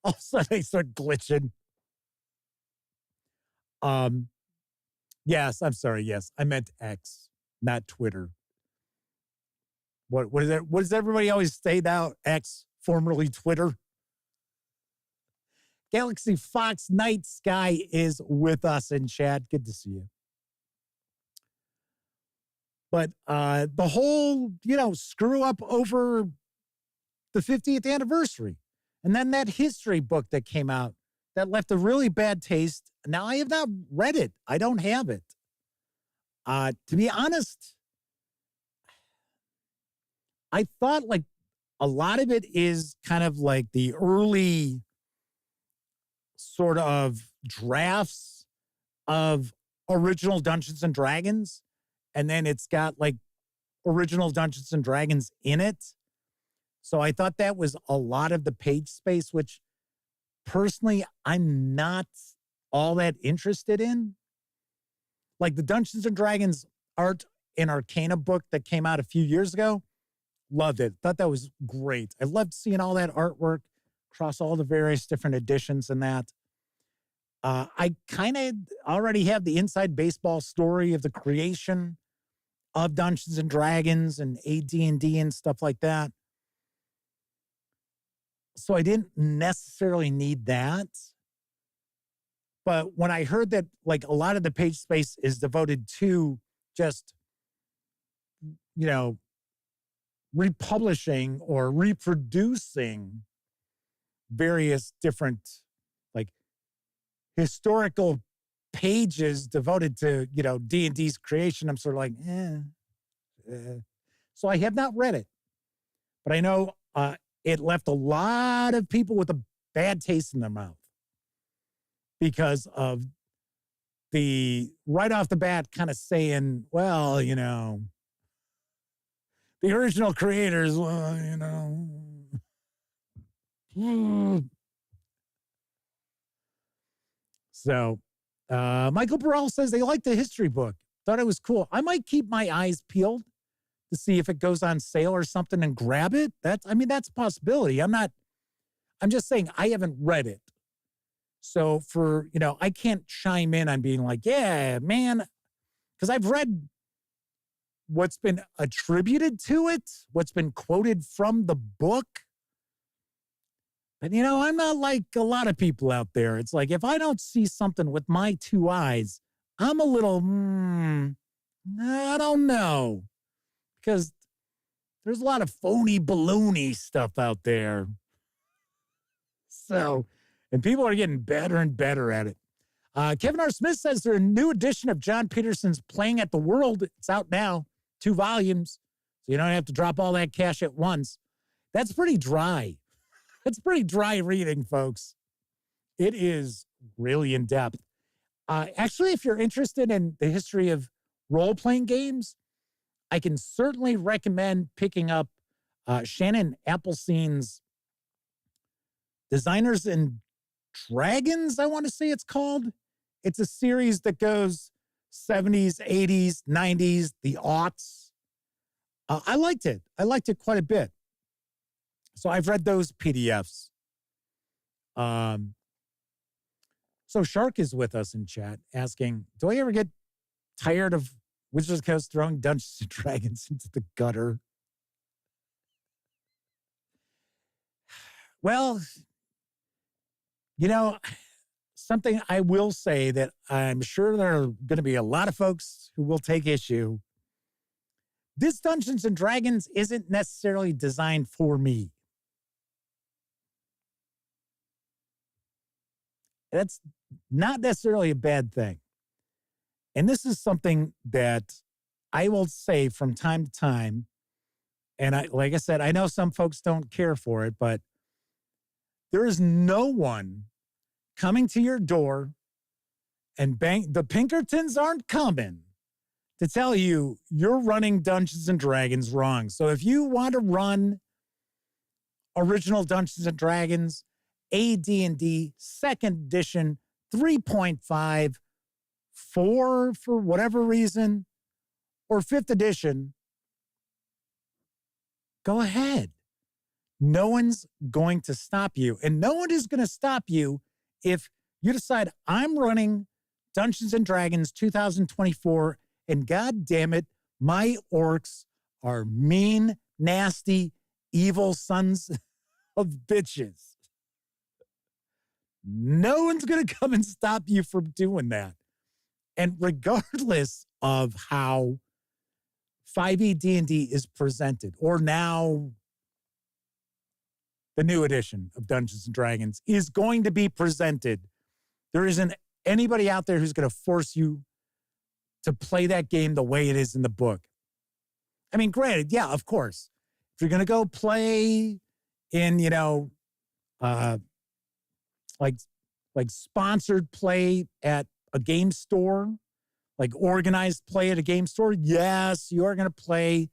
All of a sudden they start glitching. Yes, I'm sorry. Yes, I meant X, not Twitter. What is that? What does everybody always say now? X, formerly Twitter. Galaxy Fox Night Sky is with us in chat. Good to see you. But the whole, screw up over the 50th anniversary. And then that history book that came out that left a really bad taste. Now, I have not read it. I don't have it. To be honest, I thought like a lot of it is kind of like the early sort of drafts of original Dungeons and Dragons. And then it's got like original Dungeons and Dragons in it. So I thought that was a lot of the page space, which personally, I'm not all that interested in. Like the Dungeons and Dragons Art and Arcana book that came out a few years ago, loved it. Thought that was great. I loved seeing all that artwork across all the various different editions and that. I kind of already have the inside baseball story of the creation of Dungeons and Dragons and AD&D and stuff like that. So I didn't necessarily need that. But when I heard that like a lot of the page space is devoted to just, republishing or reproducing various different like historical pages devoted to, D&D's creation, I'm sort of like, So I have not read it. But I know it left a lot of people with a bad taste in their mouth because of the right off the bat kind of saying, well, the original creators, So Michael Burrell says they like the history book. Thought it was cool. I might keep my eyes peeled to see if it goes on sale or something and grab it. That's a possibility. I'm just saying I haven't read it. So I can't chime in on being like, yeah, man, because I've read what's been attributed to it, what's been quoted from the book. But, I'm not like a lot of people out there. It's like, if I don't see something with my two eyes, I'm a little, I don't know. Because there's a lot of phony balloony stuff out there. So, and people are getting better and better at it. Kevin R. Smith says there's a new edition of John Peterson's Playing at the World. It's out now, 2 volumes. So you don't have to drop all that cash at once. That's pretty dry. It's pretty dry reading, folks. It is really in depth. Actually, if you're interested in the history of role-playing games, I can certainly recommend picking up Shannon Applesene's Designers and Dragons, I want to say it's called. It's a series that goes 70s, 80s, 90s, the aughts. I liked it. I liked it quite a bit. So I've read those PDFs. So Shark is with us in chat asking, do I ever get tired of Wizards of the Coast throwing Dungeons and Dragons into the gutter? Well, something I will say that I'm sure there are going to be a lot of folks who will take issue. This Dungeons and Dragons isn't necessarily designed for me. That's not necessarily a bad thing. And this is something that I will say from time to time, And like I said, I know some folks don't care for it, but there is no one coming to your door and the Pinkertons aren't coming to tell you you're running Dungeons and Dragons wrong. So if you want to run original Dungeons and Dragons, AD&D, 2nd edition, 3.5, 4 for whatever reason, or 5th edition, go ahead. No one's going to stop you. And no one is going to stop you if you decide, I'm running Dungeons and Dragons 2024, and God damn it, my orcs are mean, nasty, evil sons of bitches. No one's going to come and stop you from doing that. And regardless of how 5e D&D is presented, or now the new edition of Dungeons & Dragons is going to be presented, there isn't anybody out there who's going to force you to play that game the way it is in the book. I mean, granted, yeah, of course. If you're going to go play in, like sponsored play at a game store, like organized play at a game store, yes, you are going to play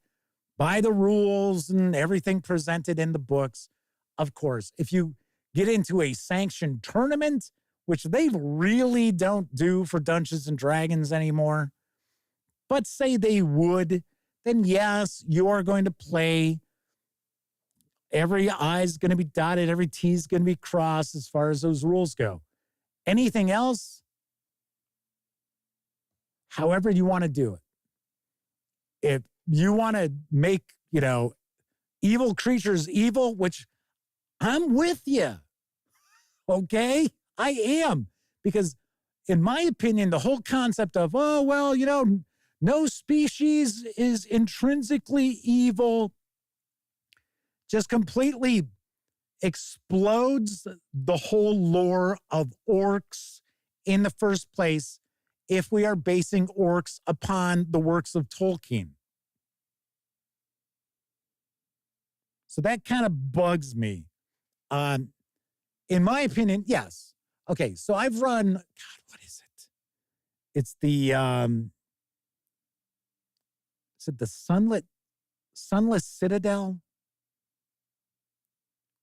by the rules and everything presented in the books. Of course, if you get into a sanctioned tournament, which they really don't do for Dungeons and Dragons anymore, but say they would, then yes, you are going to play. Every I is going to be dotted, every T is going to be crossed as far as those rules go. Anything else, however you want to do it. If you want to make, evil creatures evil, which I'm with you, okay? I am. Because in my opinion, the whole concept of, no species is intrinsically evil just completely explodes the whole lore of orcs in the first place if we are basing orcs upon the works of Tolkien. So that kind of bugs me. In my opinion, yes. Okay, so I've run, God, what is it? It's the, is it the Sunless Citadel?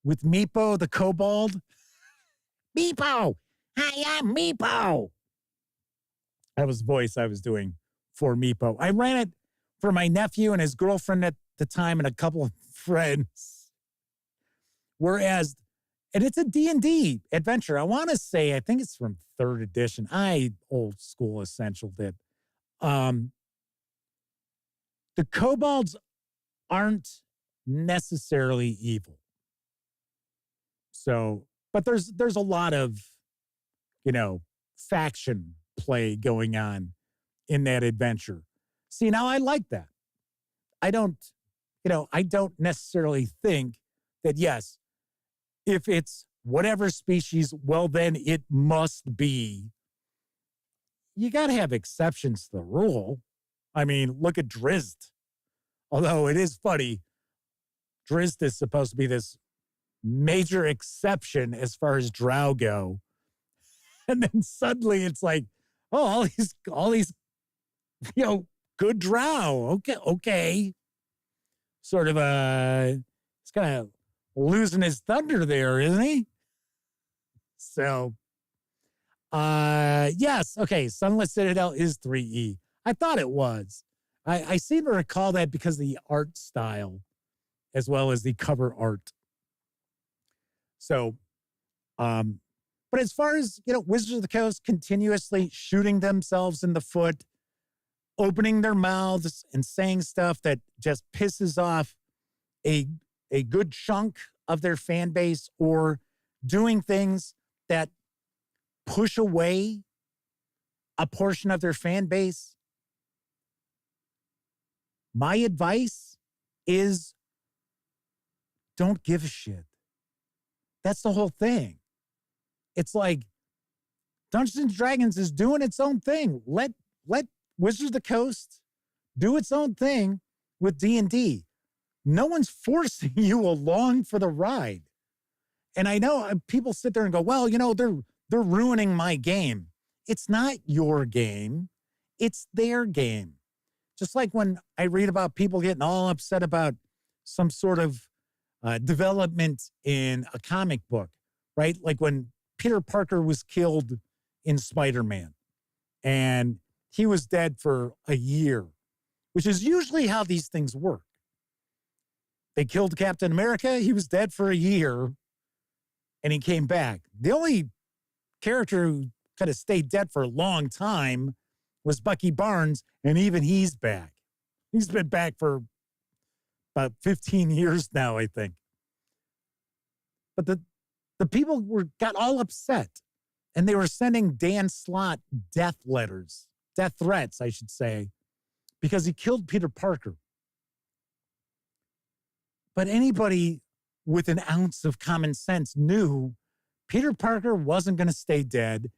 With Meepo, the kobold. Meepo! I am Meepo! That was the voice I was doing for Meepo. I ran it for my nephew and his girlfriend at the time and a couple of friends. Whereas, and it's a D&D adventure. I want to say, I think it's from 3rd edition. I old school essentialed it. The kobolds aren't necessarily evil. So, but there's a lot of, faction play going on in that adventure. See, now I like that. I don't necessarily think that, yes, if it's whatever species, well, then it must be. You got to have exceptions to the rule. I mean, look at Drizzt. Although it is funny, Drizzt is supposed to be this major exception as far as drow go. And then suddenly it's like, oh, all these, good drow. Okay. Sort of, he's kind of losing his thunder there, isn't he? So, yes. Okay. Sunless Citadel is 3E. I thought it was. I seem to recall that because of the art style as well as the cover art. So, but as far as, Wizards of the Coast continuously shooting themselves in the foot, opening their mouths and saying stuff that just pisses off a good chunk of their fan base, or doing things that push away a portion of their fan base, my advice is don't give a shit. That's the whole thing. It's like Dungeons & Dragons is doing its own thing. Let Wizards of the Coast do its own thing with D&D. No one's forcing you along for the ride. And I know people sit there and go, well, they're ruining my game. It's not your game. It's their game. Just like when I read about people getting all upset about some sort of development in a comic book, right? Like when Peter Parker was killed in Spider-Man and he was dead for a year, which is usually how these things work. They killed Captain America. He was dead for a year and he came back. The only character who kind of stayed dead for a long time was Bucky Barnes, and even he's back. He's been back for about 15 years now, I think. But the people got all upset, and they were sending Dan Slott death threats, I should say, because he killed Peter Parker. But anybody with an ounce of common sense knew Peter Parker wasn't going to stay dead,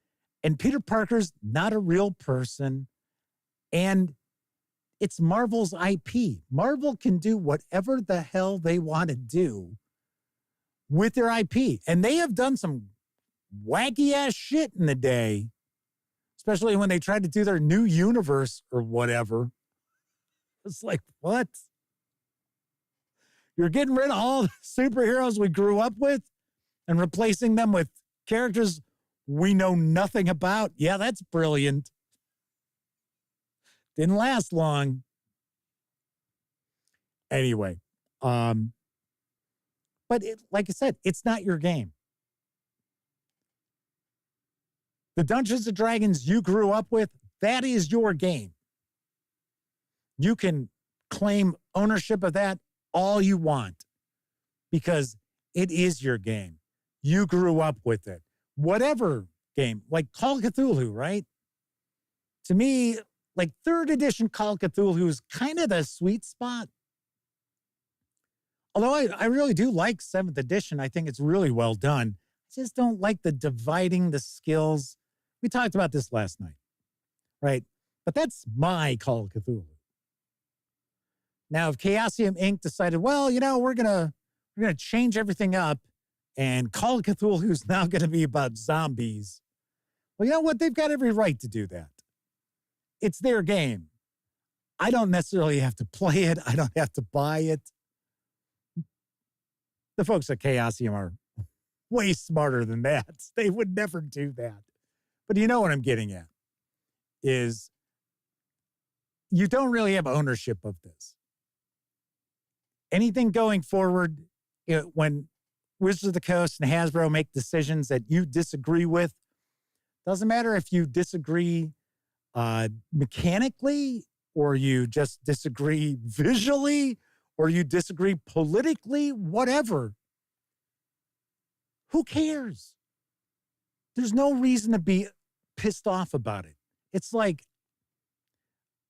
and Peter Parker's not a real person, and it's Marvel's IP. Marvel can do whatever the hell they want to do with their IP, and they have done some wacky-ass shit in the day, especially when they tried to do their new universe or whatever. It's like, what? You're getting rid of all the superheroes we grew up with and replacing them with characters we know nothing about. Yeah, that's brilliant. Didn't last long. Anyway, but like I said, it's not your game. The Dungeons and Dragons you grew up with, that is your game. You can claim ownership of that all you want because it is your game. You grew up with it. Whatever game, like Call of Cthulhu, right? To me, like 3rd edition Call of Cthulhu is kind of the sweet spot. Although I really do like 7th edition. I think it's really well done. I just don't like the dividing the skills. We talked about this last night, right? But that's my Call of Cthulhu. Now, if Chaosium Inc. decided, well, we're gonna change everything up, and Call of Cthulhu is now going to be about zombies. Well, you know what? They've got every right to do that. It's their game. I don't necessarily have to play it. I don't have to buy it. The folks at Chaosium are way smarter than that. They would never do that. But you know what I'm getting at is you don't really have ownership of this. Anything going forward, when Wizards of the Coast and Hasbro make decisions that you disagree with, doesn't matter if you disagree mechanically or you just disagree visually or you disagree politically, whatever. Who cares? There's no reason to be pissed off about it. It's like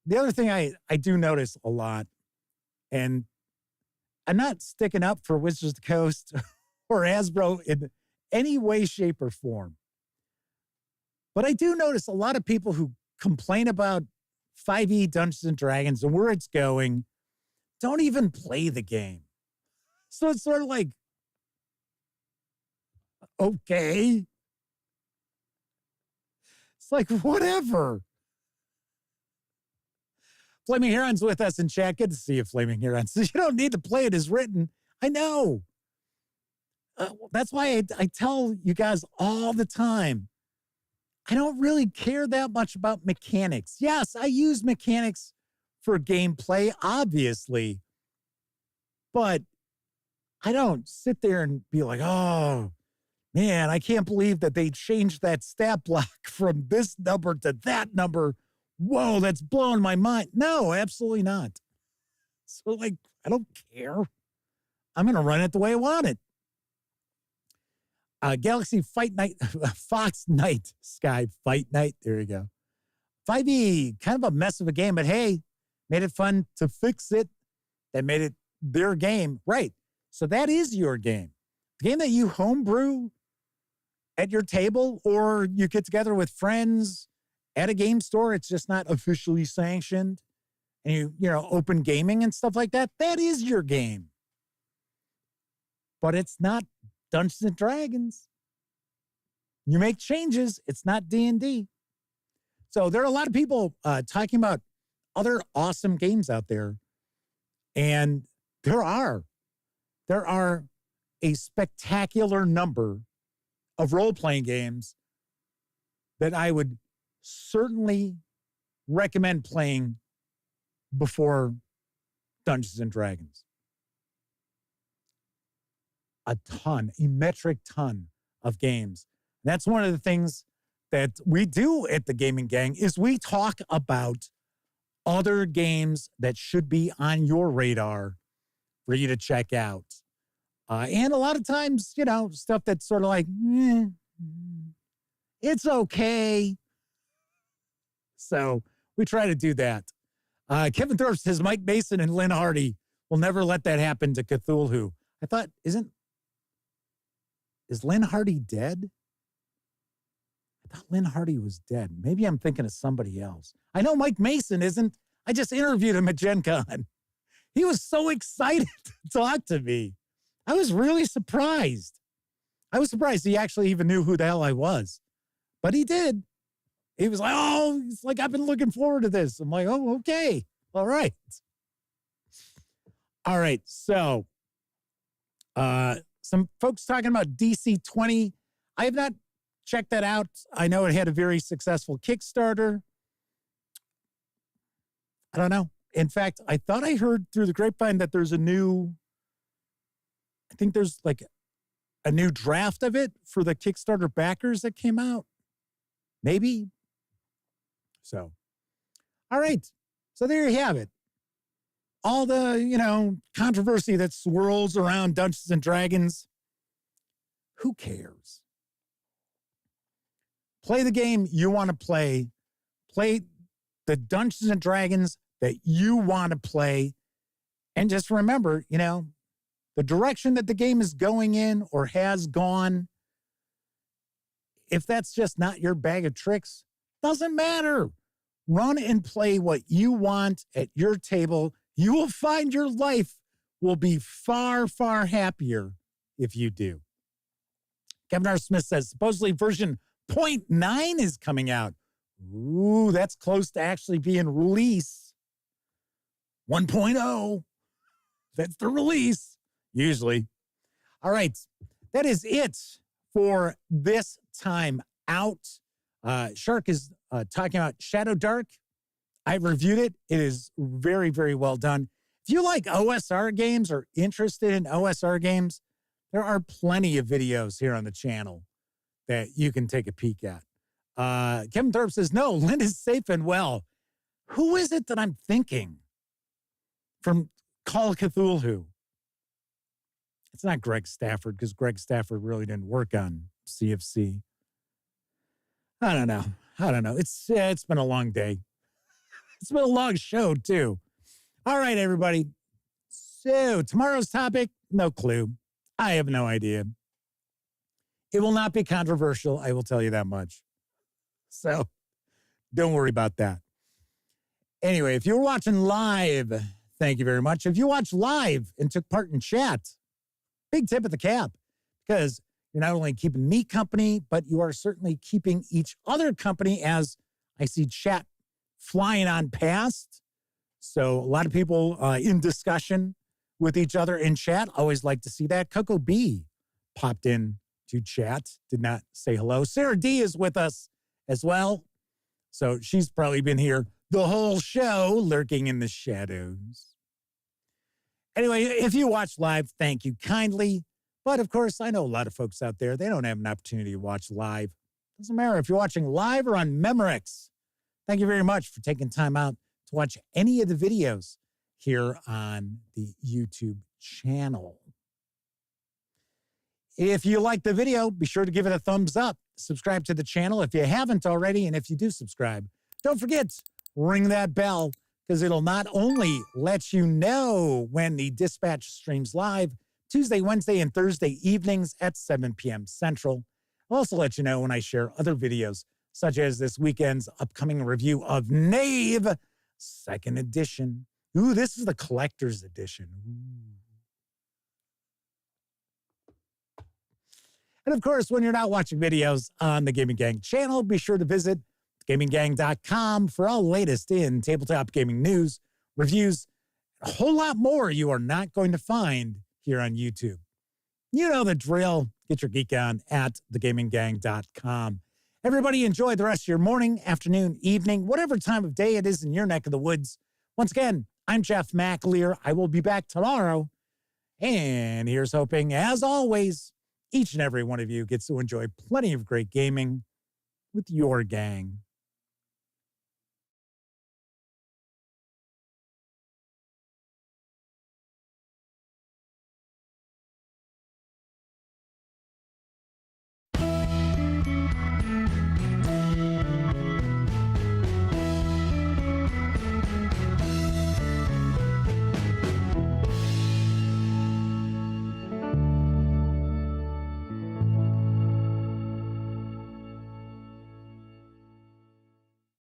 the other thing I do notice a lot, and I'm not sticking up for Wizards of the Coast or Hasbro in any way, shape, or form. But I do notice a lot of people who complain about 5e Dungeons and Dragons and where it's going don't even play the game. So it's sort of like, okay. It's like, whatever. Flaming Heron's with us in chat. Good to see you, Flaming Heron. So you don't need to play it as written. I know. That's why I tell you guys all the time, I don't really care that much about mechanics. Yes, I use mechanics for gameplay, obviously. But I don't sit there and be like, oh, man, I can't believe that they changed that stat block from this number to that number. Whoa, that's blowing my mind. No, absolutely not. So, I don't care. I'm going to run it the way I want it. Galaxy Fight Night, Fox Night, Sky Fight Night. There you go. 5e, kind of a mess of a game, but hey, made it fun to fix it. That made it their game. Right. So that is your game. The game that you homebrew at your table or you get together with friends at a game store. It's just not officially sanctioned. And you open gaming and stuff like that. That is your game. but it's not Dungeons and Dragons. You make changes. It's not D&D. So there are a lot of people talking about other awesome games out there. And there are a spectacular number of role-playing games that I would certainly recommend playing before Dungeons and Dragons. A metric ton of games. That's one of the things that we do at the Gaming Gang is we talk about other games that should be on your radar for you to check out. And a lot of times, stuff that's sort of like, it's okay. So we try to do that. Kevin Thorpe says Mike Mason and Lynn Hardy will never let that happen to Cthulhu. I thought, is Lynn Hardy dead? I thought Lynn Hardy was dead. Maybe I'm thinking of somebody else. I know Mike Mason isn't. I just interviewed him at Gen Con. He was so excited to talk to me. I was really surprised. I was surprised he actually even knew who the hell I was. But he did. He was like, I've been looking forward to this. I'm like, oh, okay. All right. All right. So, some folks talking about DC 20. I have not checked that out. I know it had a very successful Kickstarter. I don't know. In fact, I thought I heard through the grapevine that there's there's like a new draft of it for the Kickstarter backers that came out. Maybe. So, all right. So there you have it. All the, controversy that swirls around Dungeons and Dragons. Who cares? Play the game you want to play. Play the Dungeons and Dragons that you want to play. And just remember, the direction that the game is going in or has gone, if that's just not your bag of tricks, doesn't matter. Run and play what you want at your table. You will find your life will be far, far happier if you do. Kevin R. Smith says, supposedly version 0.9 is coming out. Ooh, that's close to actually being released. 1.0. That's the release, usually. All right. That is it for this time out. Shark is talking about Shadow Dark. I've reviewed it. It is very, very well done. If you like OSR games or interested in OSR games, there are plenty of videos here on the channel that you can take a peek at. Kevin Thorpe says, no, Lynn is safe and well. Who is it that I'm thinking from Call of Cthulhu? It's not Greg Stafford, because Greg Stafford really didn't work on CFC. I don't know. It's been a long day. It's been a long show, too. All right, everybody. So tomorrow's topic, no clue. I have no idea. It will not be controversial, I will tell you that much. So don't worry about that. Anyway, if you're watching live, thank you very much. If you watched live and took part in chat, big tip of the cap, because you're not only keeping me company, but you are certainly keeping each other company as I see chat flying on past. So a lot of people in discussion with each other in chat. Always like to see that. Coco B popped in to chat, did not say hello. Sarah D is with us as well. So she's probably been here the whole show, lurking in the shadows. Anyway, if you watch live, thank you kindly. But of course, I know a lot of folks out there, they don't have an opportunity to watch live. Doesn't matter if you're watching live or on Memorex. Thank you very much for taking time out to watch any of the videos here on the YouTube channel. If you like the video, be sure to give it a thumbs up. Subscribe to the channel if you haven't already. And if you do subscribe, don't forget, ring that bell, because it'll not only let you know when the Dispatch streams live, Tuesday, Wednesday, and Thursday evenings at 7 p.m. Central. I'll also let you know when I share other videos, such as this weekend's upcoming review of Knave, 2nd edition. Ooh, this is the collector's edition. Ooh. And of course, when you're not watching videos on the Gaming Gang channel, be sure to visit gaminggang.com for all the latest in tabletop gaming news, reviews, a whole lot more you are not going to find here on YouTube. You know the drill. Get your geek on at thegaminggang.com. Everybody enjoy the rest of your morning, afternoon, evening, whatever time of day it is in your neck of the woods. Once again, I'm Jeff McAleer. I will be back tomorrow. And here's hoping, as always, each and every one of you gets to enjoy plenty of great gaming with your gang.